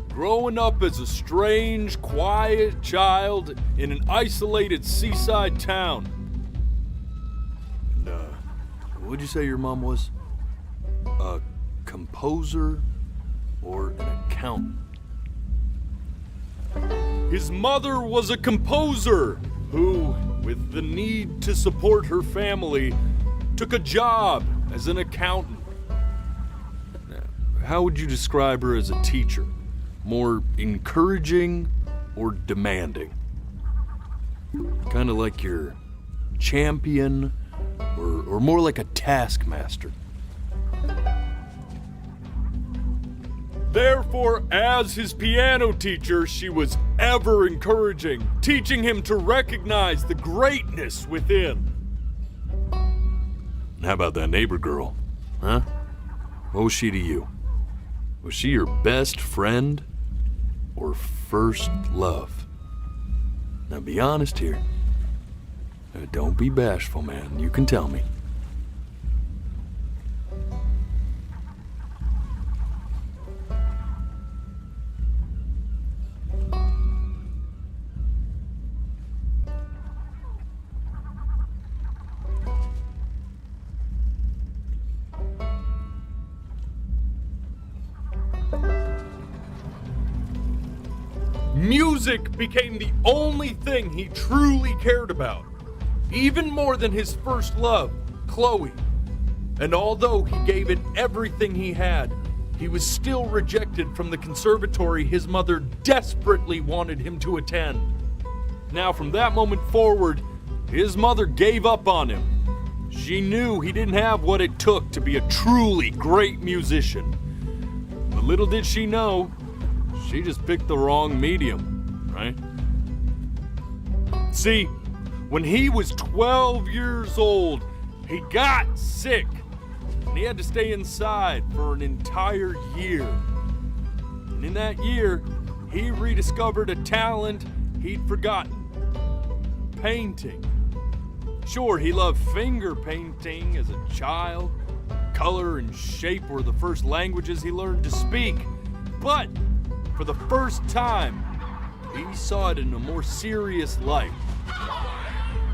growing up as a strange, quiet child in an isolated seaside town. And, what'd you say your mom was? A composer or an accountant? His mother was a composer who, with the need to support her family, took a job as an accountant. How would you describe her as a teacher? More encouraging or demanding? Kind of like your champion or more like a taskmaster? Therefore, as his piano teacher, she was ever encouraging, teaching him to recognize the greatness within. How about that neighbor girl? Huh? What was she to you? Was she your best friend or first love? Now be honest here. Don't be bashful, man. You can tell me. Music became the only thing he truly cared about, even more than his first love, Chloe. And although he gave it everything he had, he was still rejected from the conservatory his mother desperately wanted him to attend. Now, from that moment forward, his mother gave up on him. She knew he didn't have what it took to be a truly great musician. But little did she know, she just picked the wrong medium, right? See, when he was 12 years old, he got sick, and he had to stay inside for an entire year. And in that year, he rediscovered a talent he'd forgotten: painting. Sure, he loved finger painting as a child. Color and shape were the first languages he learned to speak. But for the first time, he saw it in a more serious light.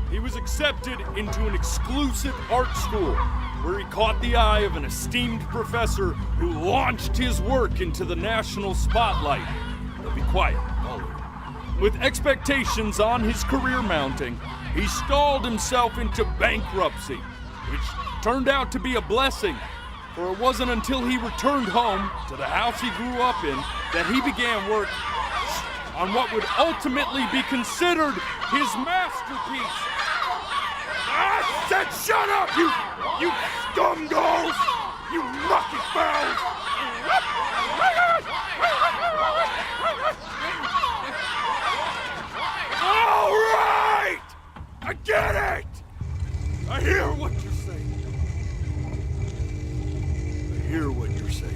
He was accepted into an exclusive art school where he caught the eye of an esteemed professor who launched his work into the national spotlight. But be quiet, all of you. With expectations on his career mounting, he stalled himself into bankruptcy, which turned out to be a blessing, for it wasn't until he returned home to the house he grew up in that he began work on what would ultimately be considered his masterpiece. I said shut up, you scumballs! You lucky fowls! All right! I get it! I hear what you're saying. I hear what you're saying.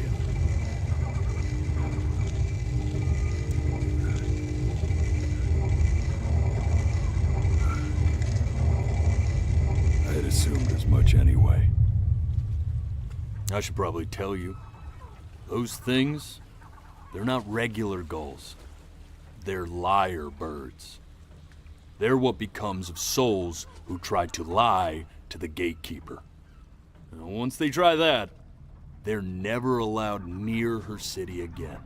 I had assumed as much anyway. I should probably tell you, those things, they're not regular gulls. They're lyre birds. They're what becomes of souls who try to lie to the gatekeeper. And once they try that, they're never allowed near her city again.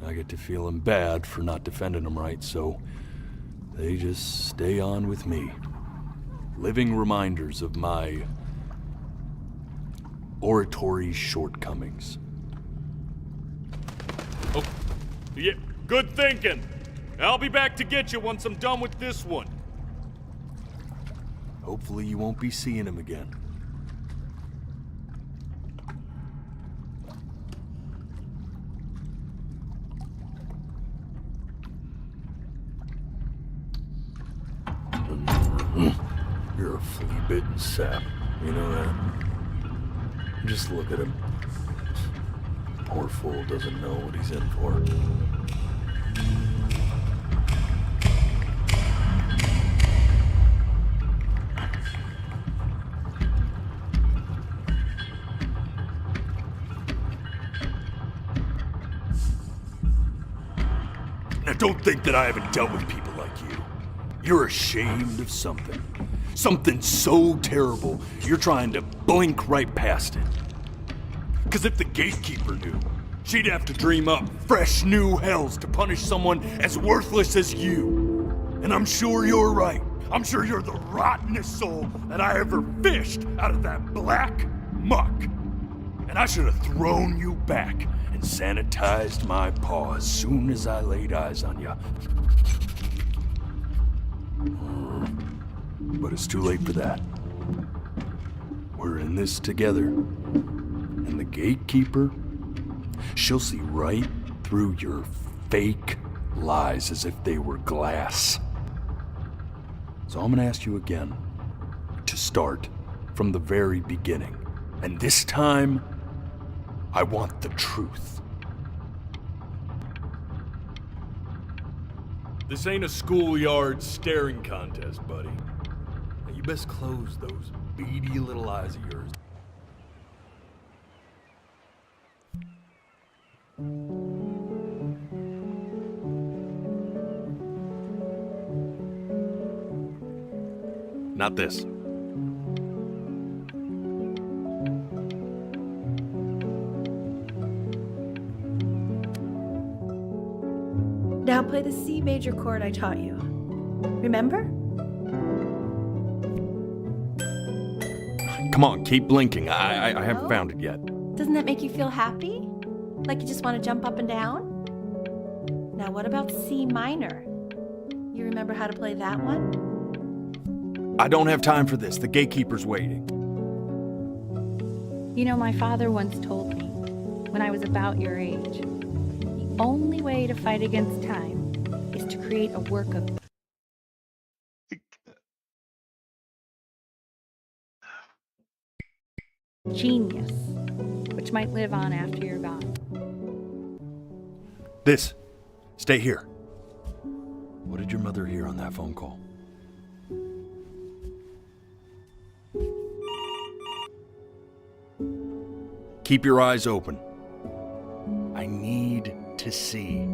I get to feeling bad for not defending them right, so they just stay on with me. Living reminders of my oratory shortcomings. Oh, yeah, good thinking. I'll be back to get you once I'm done with this one. Hopefully you won't be seeing him again. You're a flea-bitten sap, you know that? Just look at him. Poor fool doesn't know what he's in for. Now don't think that I haven't dealt with people like you. You're ashamed of something. Something so terrible, you're trying to blink right past it. Because if the gatekeeper knew, she'd have to dream up fresh new hells to punish someone as worthless as you. And I'm sure you're right. I'm sure you're the rottenest soul that I ever fished out of that black muck. And I should have thrown you back and sanitized my paw as soon as I laid eyes on you. But it's too late for that. We're in this together. And the gatekeeper, She'll see right through your fake lies as if they were glass. So I'm gonna ask you again to start from the very beginning. And this time, I want the truth. This ain't a schoolyard staring contest, buddy. Now you best close those beady little eyes of yours. Not this. Now play the C major chord I taught you. Remember? Come on, keep blinking. I haven't found it yet. Doesn't that make you feel happy? Like you just want to jump up and down? Now what about C minor? You remember how to play that one? I don't have time for this. The gatekeeper's waiting. You know, my father once told me, when I was about your age, the only way to fight against time is to create a work of genius, which might live on after you're gone. This. Stay here. What did your mother hear on that phone call? Keep your eyes open. I need to see.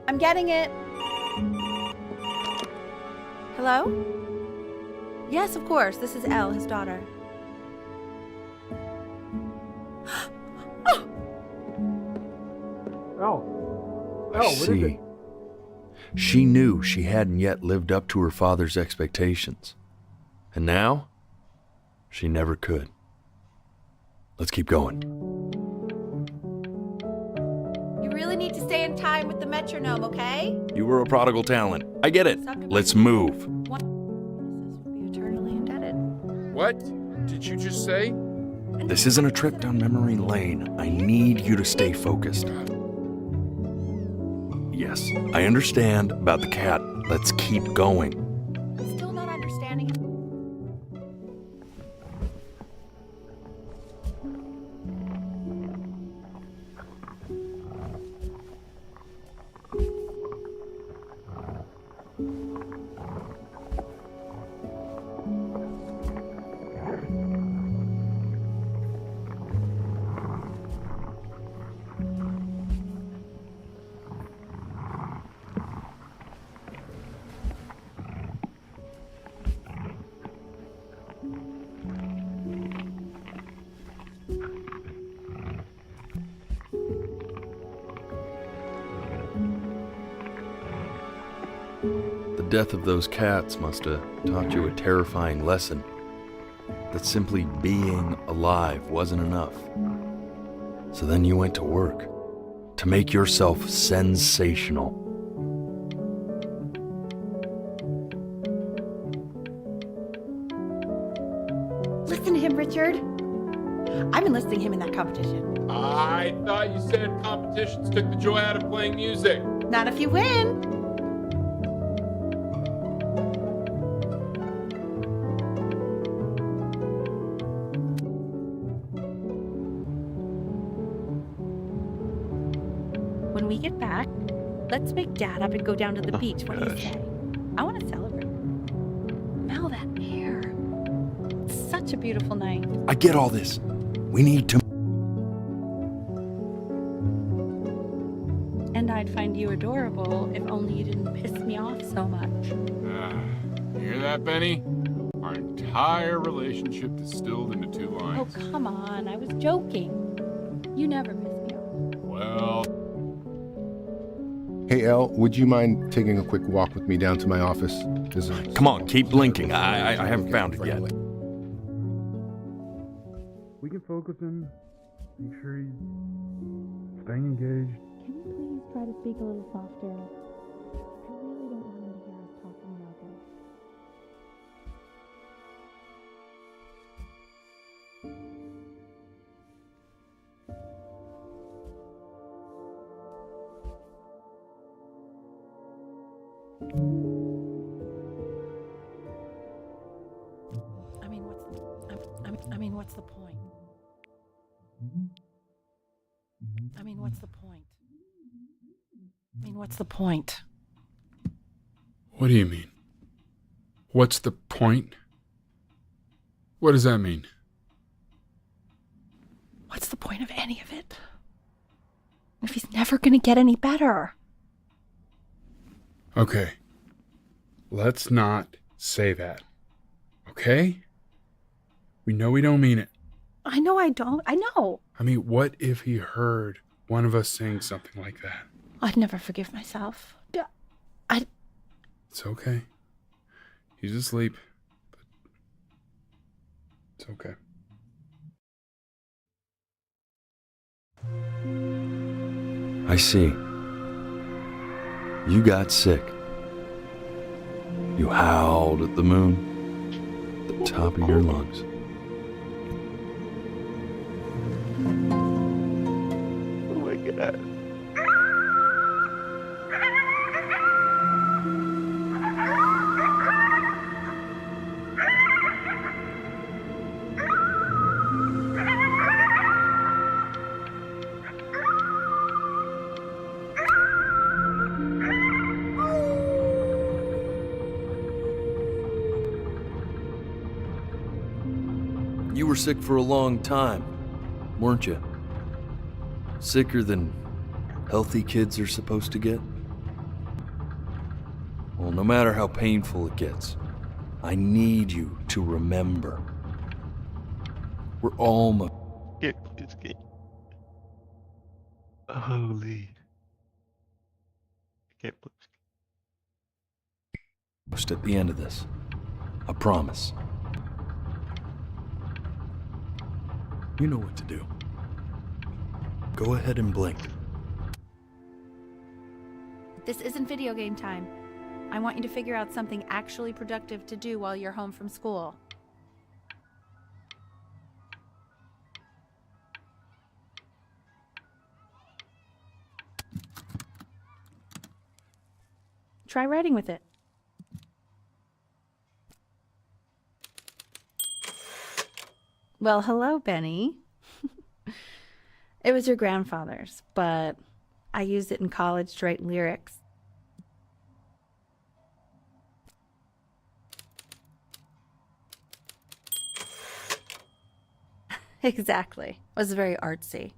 I'm getting it. Hello? Yes, of course. This is Elle, his daughter. Oh, I what is see. it? She knew she hadn't yet lived up to her father's expectations. And now, she never could. Let's keep going. You really need to stay in time with the metronome, okay? You were a prodigal talent. I get it. Let's move. Eternally indebted. What did you just say? This isn't a trip down memory lane. I need you to stay focused. Yes, I understand about the cat. Let's keep going. Still not understanding. The death of those cats must have taught you a terrifying lesson. That simply being alive wasn't enough. So then you went to work to make yourself sensational. Listen to him, Richard. I'm enlisting him in that competition. I thought you said competitions took the joy out of playing music. Not if you win. When we get back, let's wake Dad up and go down to the beach. What do you say? I want to celebrate. Smell that air. It's such a beautiful night. I get all this. We need to. And I'd find you adorable if only you didn't piss me off so much. You hear that, Benny? Our entire relationship distilled into 2 lines. Oh, come on. I was joking. You never piss me off. Well, Hey, El, would you mind taking a quick walk with me down to my office? Come on, keep blinking. I haven't found it yet. We can focus him, make sure he's staying engaged. Can you please try to speak a little softer? I really don't want him to hear us talking about this. What's the point? What's the point? What's the point? What do you mean? What's the point? What does that mean? What's the point of any of it? If he's never gonna get any better. Okay. Let's not say that. Okay? We know we don't mean it. I know I don't. I know. I mean, what if he heard one of us saying something like that? I'd never forgive myself. It's okay. He's asleep. But it's okay. I see. You got sick. You howled at the moon, at the top of your lungs. Oh my god. You were sick for a long time, weren't you? Sicker than healthy kids are supposed to get? Well, no matter how painful it gets, I need you to remember. We're almost... It's good. Holy. I can't believe Just at the end of this. I promise. You know what to do. Go ahead and blink. This isn't video game time. I want you to figure out something actually productive to do while you're home from school. Try writing with it. Well, hello, Benny. It was your grandfather's, but I used it in college to write lyrics. Exactly. It was very artsy.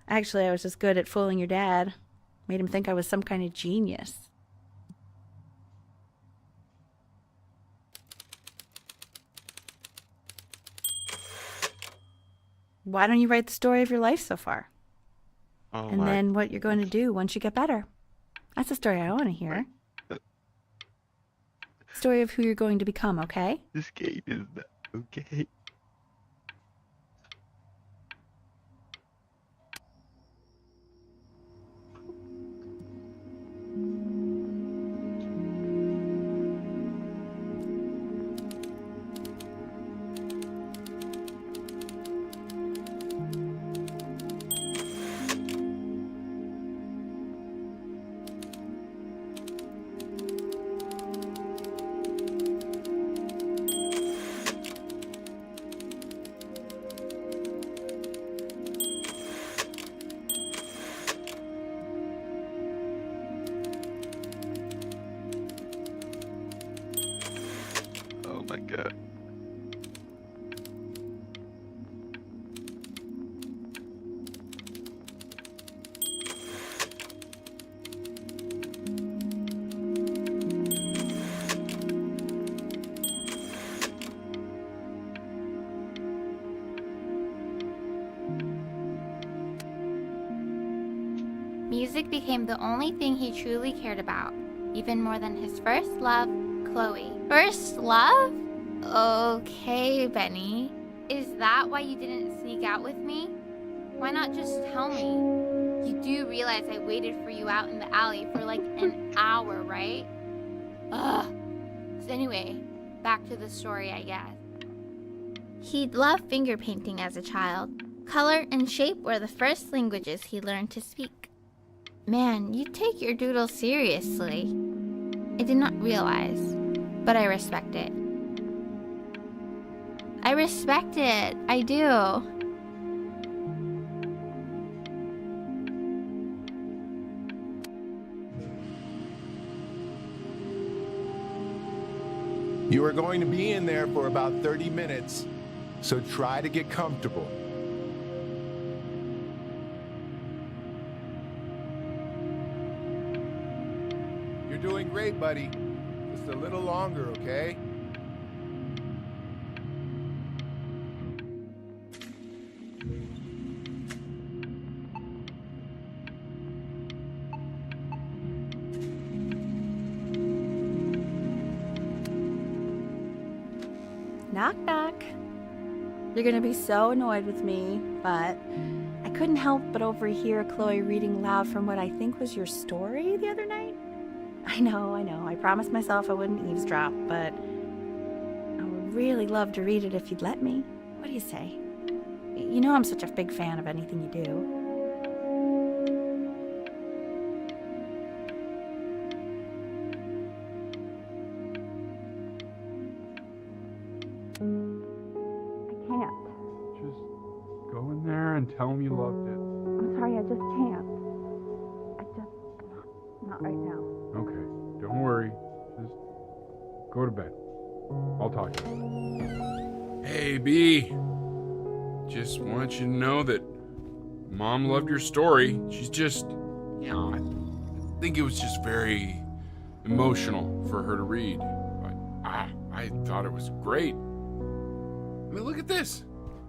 Actually, I was just good at fooling your dad. Made him think I was some kind of genius. Why don't you write the story of your life so far? Oh and then what you're going to do once you get better. That's the story I want to hear. Story of who you're going to become, okay? This game is not okay. Music became the only thing he truly cared about, even more than his first love, Chloe. First love? Okay, Benny. Is that why you didn't sneak out with me? Why not just tell me? You do realize I waited for you out in the alley for like an hour, right? Ugh. So anyway, back to the story, I guess. He'd loved finger painting as a child. Color and shape were the first languages he learned to speak. Man, you take your doodle seriously. I did not realize, but I respect it. I respect it. I do. You are going to be in there for about 30 minutes, so try to get comfortable. You're doing great, buddy. Just a little longer, okay? Knock, knock. You're gonna be so annoyed with me, but I couldn't help but overhear Chloe reading loud from what I think was your story the other night. I know. I promised myself I wouldn't eavesdrop, but I would really love to read it if you'd let me. What do you say? You know I'm such a big fan of anything you do. I can't. Just go in there and tell him you loved it. I'm sorry, I just can't. Not right now. Okay, don't worry. Just go to bed. I'll talk to you. Hey, B. Just want you to know that Mom loved your story. She's just, I think it was just very emotional for her to read. But I thought it was great. I mean, look at this.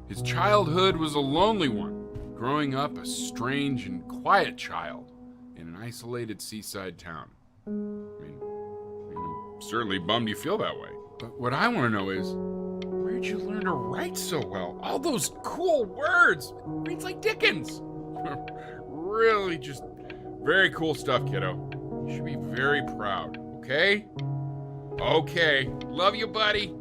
His childhood was a lonely one, growing up a strange and quiet child in an isolated seaside town. I mean, I'm certainly bummed you feel that way. But what I want to know is, where'd you learn to write so well? All those cool words. Reads like Dickens. Really just very cool stuff, kiddo. You should be very proud, okay? Okay. Love you, buddy.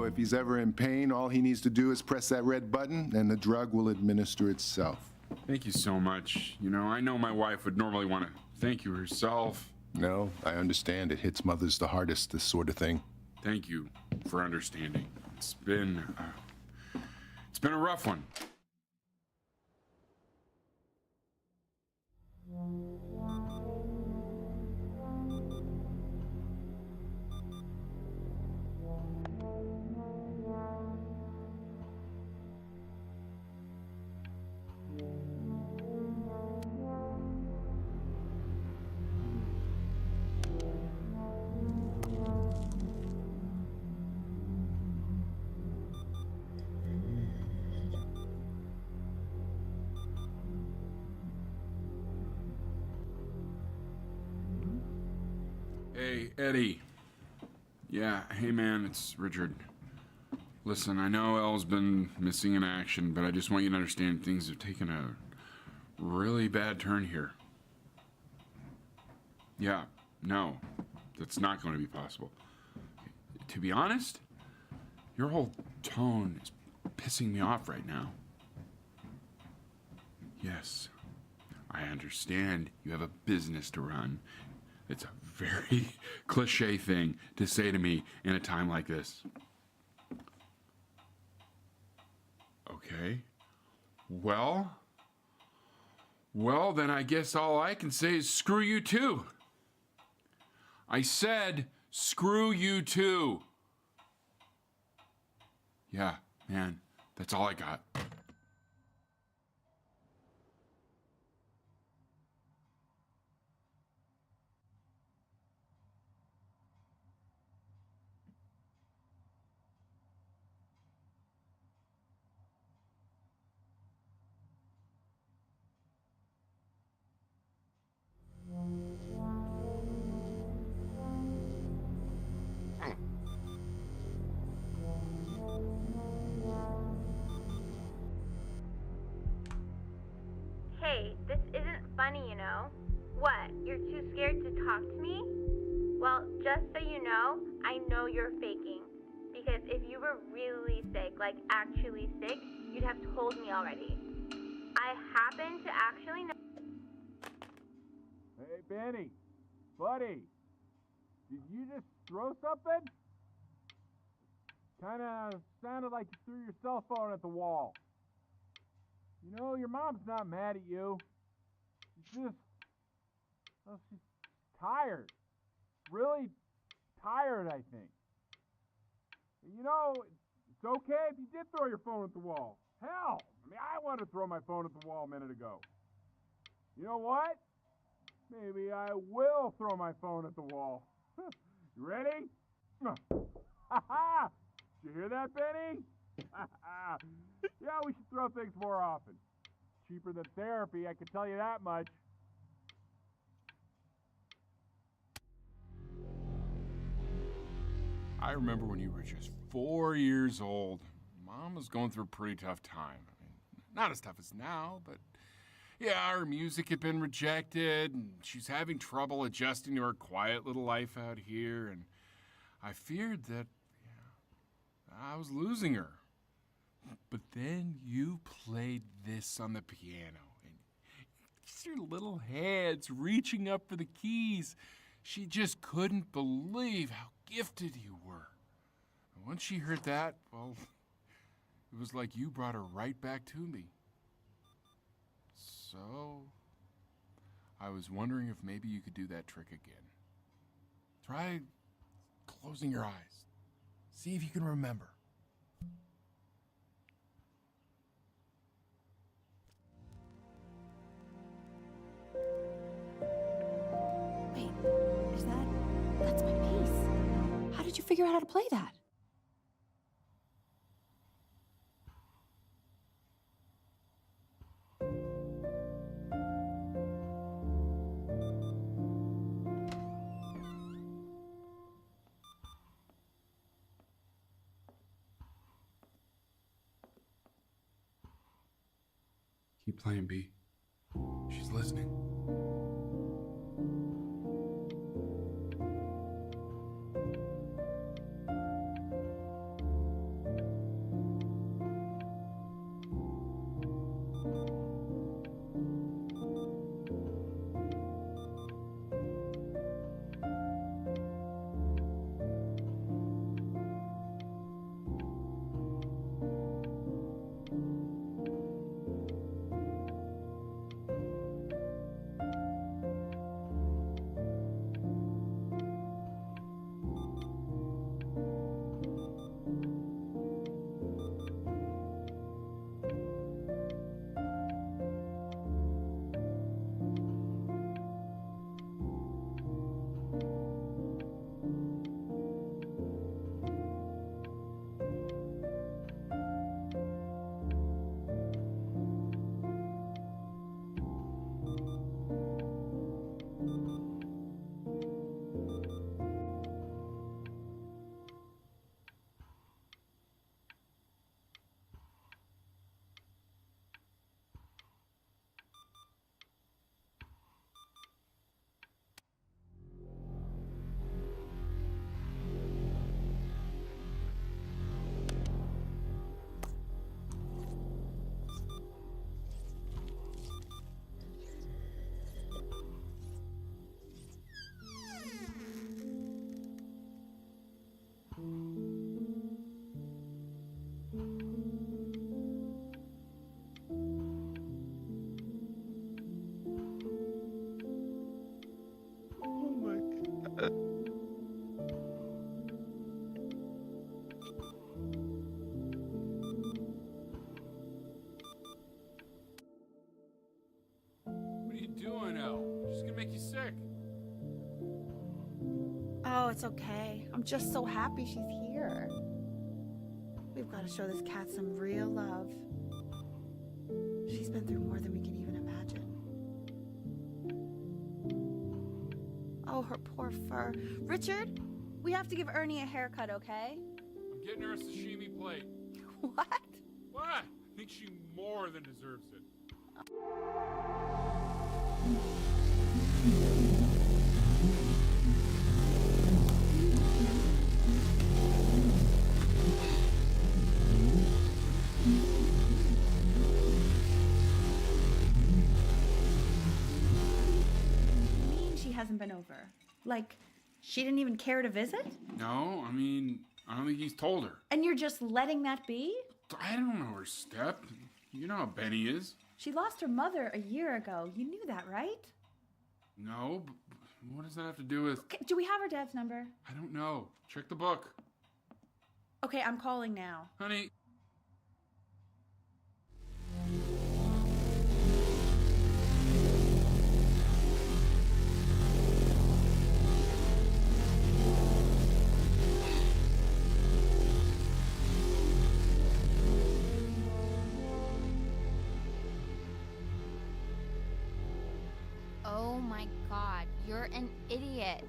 So if he's ever in pain, all he needs to do is press that red button and the drug will administer itself. Thank you so much. You know, I know my wife would normally want to thank you herself. No, I understand. It hits mothers the hardest, this sort of thing. Thank you for understanding. It's been a rough one. Hey, Eddie. Yeah, hey man, it's Richard. Listen, I know Elle's been missing in action, but I just want you to understand things have taken a really bad turn here. Yeah, no, that's not going to be possible. To be honest, your whole tone is pissing me off right now. Yes, I understand you have a business to run. It's a very cliche thing to say to me in a time like this. Okay. Well, then I guess all I can say is screw you too. I said screw you too. Yeah, man, that's all I got. Hey, this isn't funny, you know. What, you're too scared to talk to me? Well, just so you know, I know you're faking. Because if you were really sick, like actually sick, you'd have told me already. I happen to actually know. Hey, Benny. Buddy. Did you just throw something? Kinda sounded like you threw your cell phone at the wall. You know, your mom's not mad at you. She's just... well, she's tired. Really tired, I think. You know, it's okay if you did throw your phone at the wall. Hell, I mean, I wanted to throw my phone at the wall a minute ago. You know what? Maybe I will throw my phone at the wall. You ready? Ha ha! Did you hear that, Benny? Yeah, we should throw things more often. Cheaper than therapy, I can tell you that much. I remember when you were just 4 years old. Mom was going through a pretty tough time. I mean, not as tough as now, but yeah, her music had been rejected, and she's having trouble adjusting to her quiet little life out here, and I feared that I was losing her. But then you played this on the piano, and your little hands reaching up for the keys. She just couldn't believe how gifted you were. And once she heard that, well, it was like you brought her right back to me. So, I was wondering if maybe you could do that trick again. Try closing your eyes. See if you can remember. Wait, is that's my piece. How did you figure out how to play that? Keep playing, B. She's listening. Oh, it's okay. I'm just so happy she's here. We've got to show this cat some real love. She's been through more than we can even imagine. Oh, her poor fur. Richard, we have to give Ernie a haircut, okay? I'm getting her a sashimi plate. What? What? I think she more than deserves it. She hasn't been over. Like, she didn't even care to visit? No, I mean, I don't think he's told her. And you're just letting that be? I don't know her step. You know how Benny is. She lost her mother a year ago. You knew that, right? No, but what does that have to do with... Okay, do we have her dad's number? I don't know. Check the book. Okay, I'm calling now. Honey. Oh my god, you're an idiot.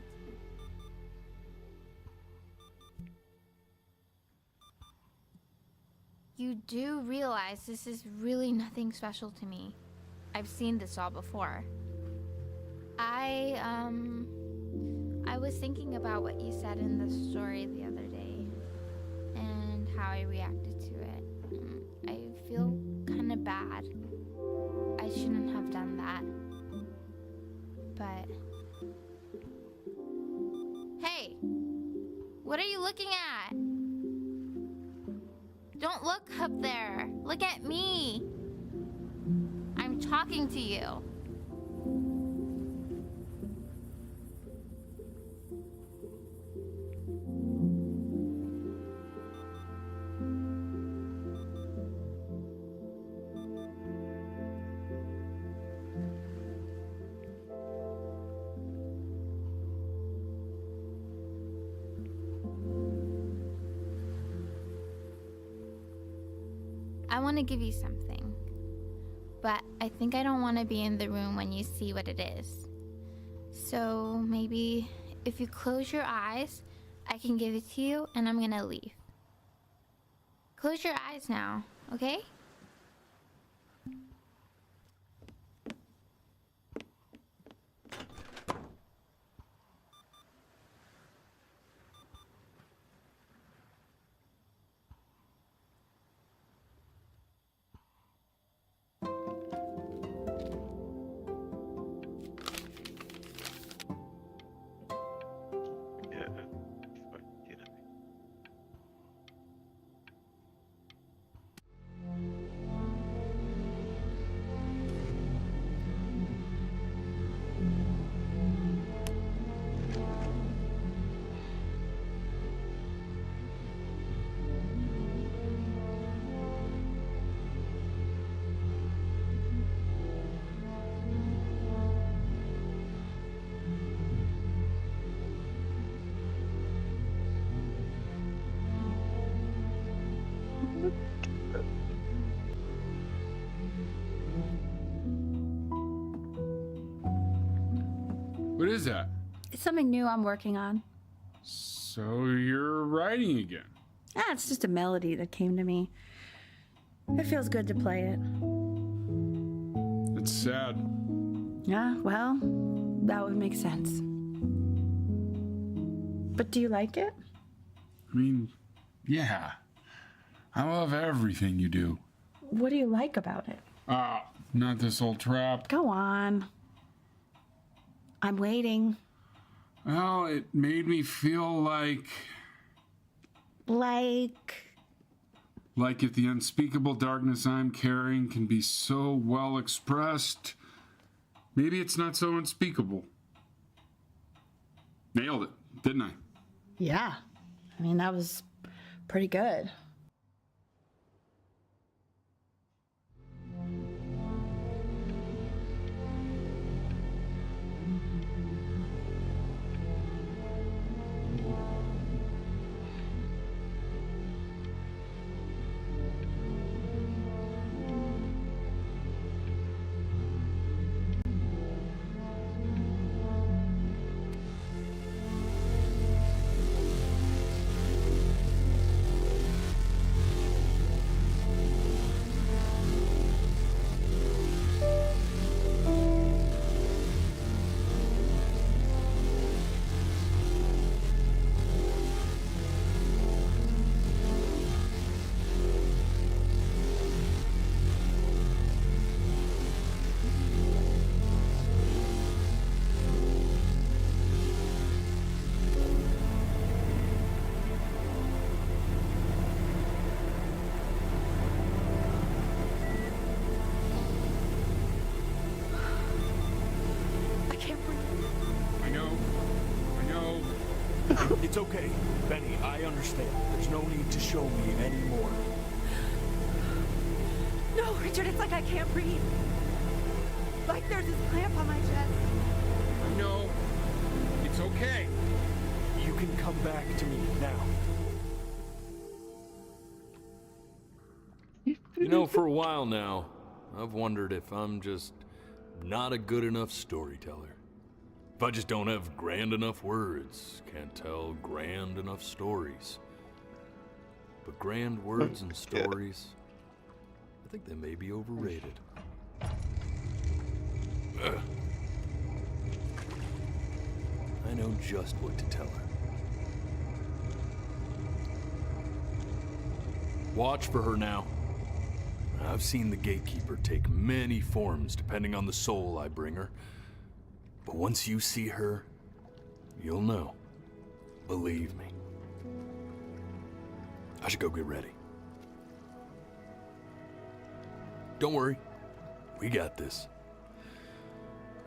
You do realize this is really nothing special to me. I've seen this all before. I was thinking about what you said in the story the other day and how I reacted to it. I feel kind of bad. I shouldn't have done that. But... Hey! What are you looking at? Don't look up there. Look at me. I'm talking to you. I want to give you something, but I think I don't want to be in the room when you see what it is. So maybe if you close your eyes, I can give it to you and I'm gonna leave. Close your eyes now, okay? What is that? It's something new I'm working on. So you're writing again? It's just a melody that came to me. It feels good to play it. It's sad. Yeah, well, that would make sense. But do you like it? I mean, yeah. I love everything you do. What do you like about it? Not this old trap. Go on. I'm waiting. Well, it made me feel like if the unspeakable darkness I'm carrying can be so well expressed, maybe it's not so unspeakable. Nailed it, didn't I? Yeah. I mean, that was pretty good. It's okay, Benny, I understand. There's no need to show me anymore. No, Richard, it's like I can't breathe. Like there's this clamp on my chest. No, it's okay. You can come back to me now. You know, for a while now, I've wondered if I'm just not a good enough storyteller. If I just don't have grand enough words, can't tell grand enough stories. But grand words and stories, I think they may be overrated. Ugh. I know just what to tell her. Watch for her now. I've seen the gatekeeper take many forms depending on the soul I bring her. But once you see her, you'll know. Believe me. I should go get ready. Don't worry. We got this.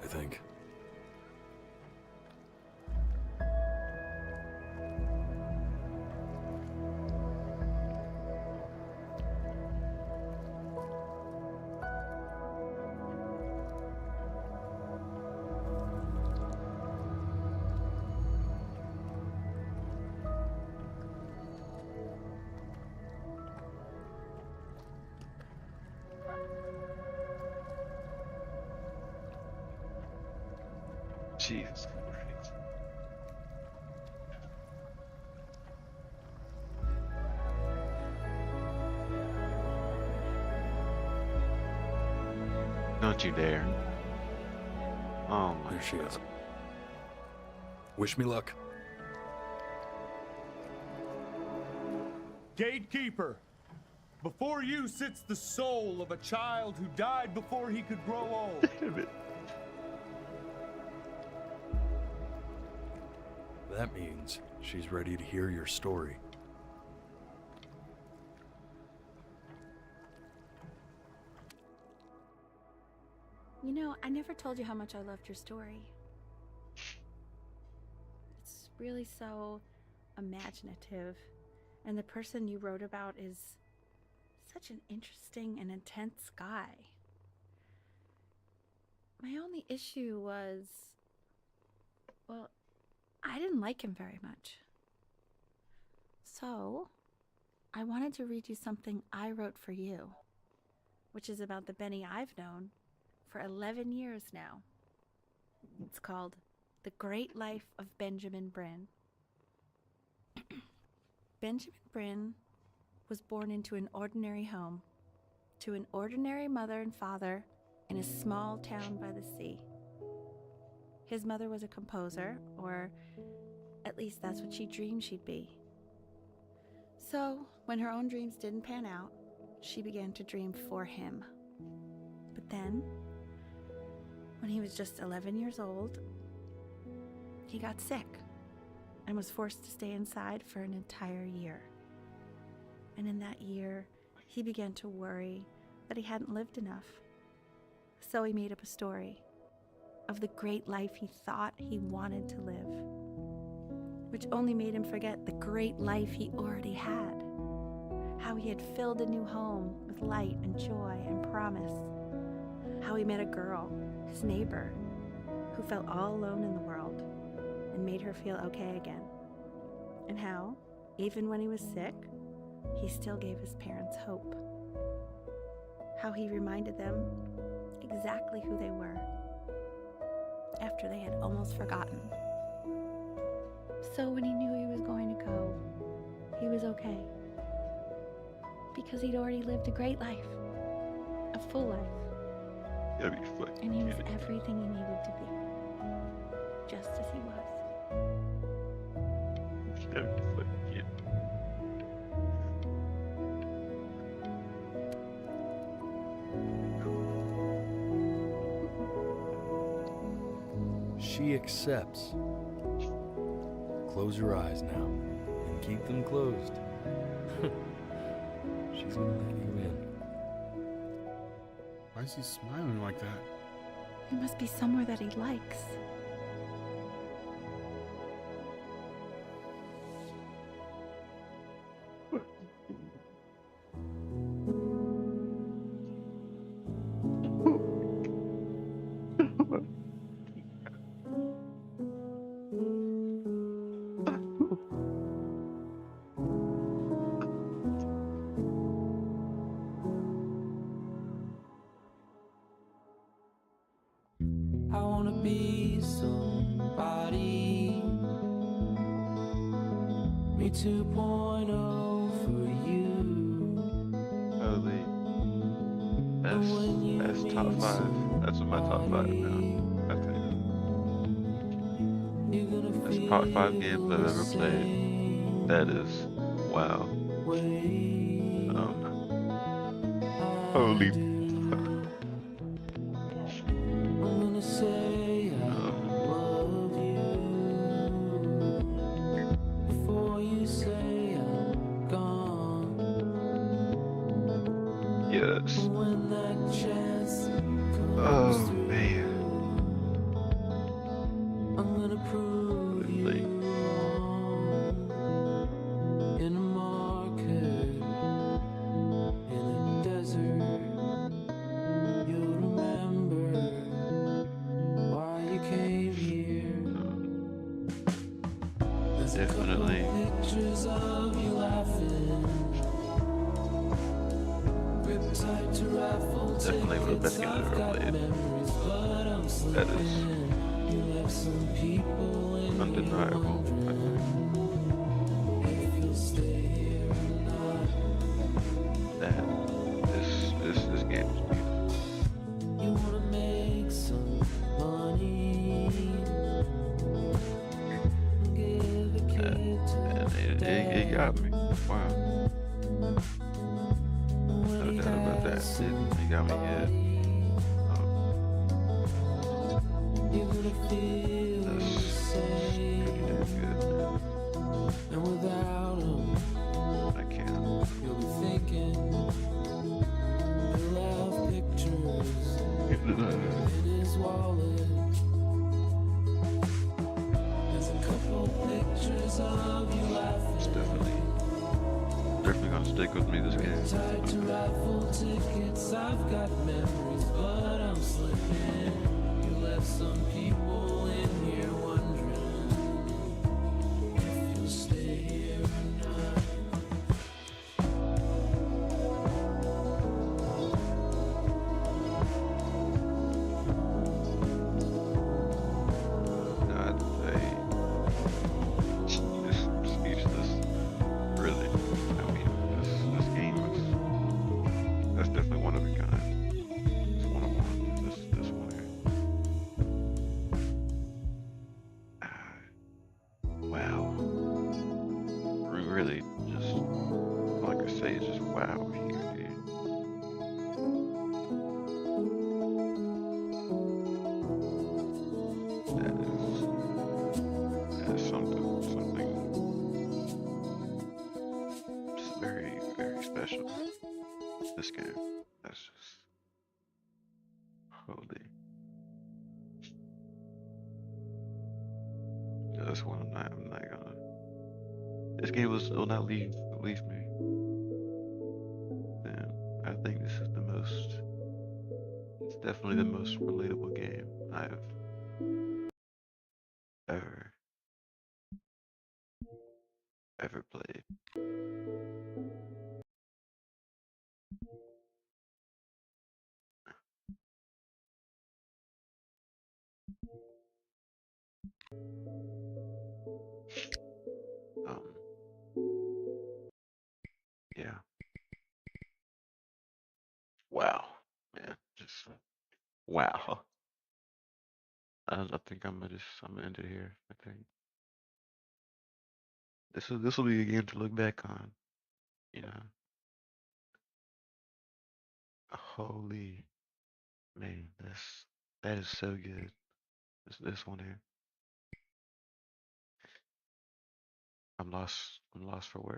I think. Jesus Christ. Don't you dare. Oh my There she God. is. Wish me luck. Gatekeeper, before you sits the soul of a child who died before he could grow old. That means she's ready to hear your story. You know, I never told you how much I loved your story. It's really so imaginative, and the person you wrote about is such an interesting and intense guy. My only issue was, well, I didn't like him very much. So, I wanted to read you something I wrote for you, which is about the Benny I've known for 11 years now. It's called The Great Life of Benjamin Bryn. Benjamin Bryn was born into an ordinary home, to an ordinary mother and father in a small town by the sea. His mother was a composer, or at least that's what she dreamed she'd be. So, when her own dreams didn't pan out, she began to dream for him. But then, when he was just 11 years old, he got sick and was forced to stay inside for an entire year. And in that year, he began to worry that he hadn't lived enough. So he made up a story of the great life he thought he wanted to live, which only made him forget the great life he already had. How he had filled a new home with light and joy and promise. How he met a girl, his neighbor, who felt all alone in the world and made her feel okay again. And how, even when he was sick, he still gave his parents hope. How he reminded them exactly who they were after they had almost forgotten. So when he knew he was going to go, he was okay. Because he'd already lived a great life, a full life. Gotta be fucking And he was kidding. everything he needed to be, just as he was. Gotta be fucking kidding. She accepts. Close your eyes now, and keep them closed. She's gonna let you in. Why is he smiling like that? It must be somewhere that he likes. Holy. That's top 5. That's in my top 5 now. I think. That's top 5 games I've ever played. That is wow. Holy. Yes. Oh man. Really. Definitely. Definitely one of the best games I've ever played. That is undeniable, I think. That this game is beautiful. It got me. Wow. No doubt about that. It got me good. That's pretty damn good, man. I can't. It's definitely gonna stick with me this game. I've got memories, but I'm slipping. You left some people in here wondering if you'll stay here or not. I'd say speechless. Really. I mean, this game is. That's definitely one of a kind. It's one of one. This one here. Wow. Really, just like I say, it's just wow here, dude. That is something just very, very special. This game. That's just holy. Yeah, that's one I'm not gonna. This game will not leave me. And I think this is the most. It's definitely the most relatable game I've ever played. Yeah. Wow, man, just wow. I think I'm gonna end it here. I think this will be a game to look back on. You know, holy man, that is so good. This one here. I'm lost for words.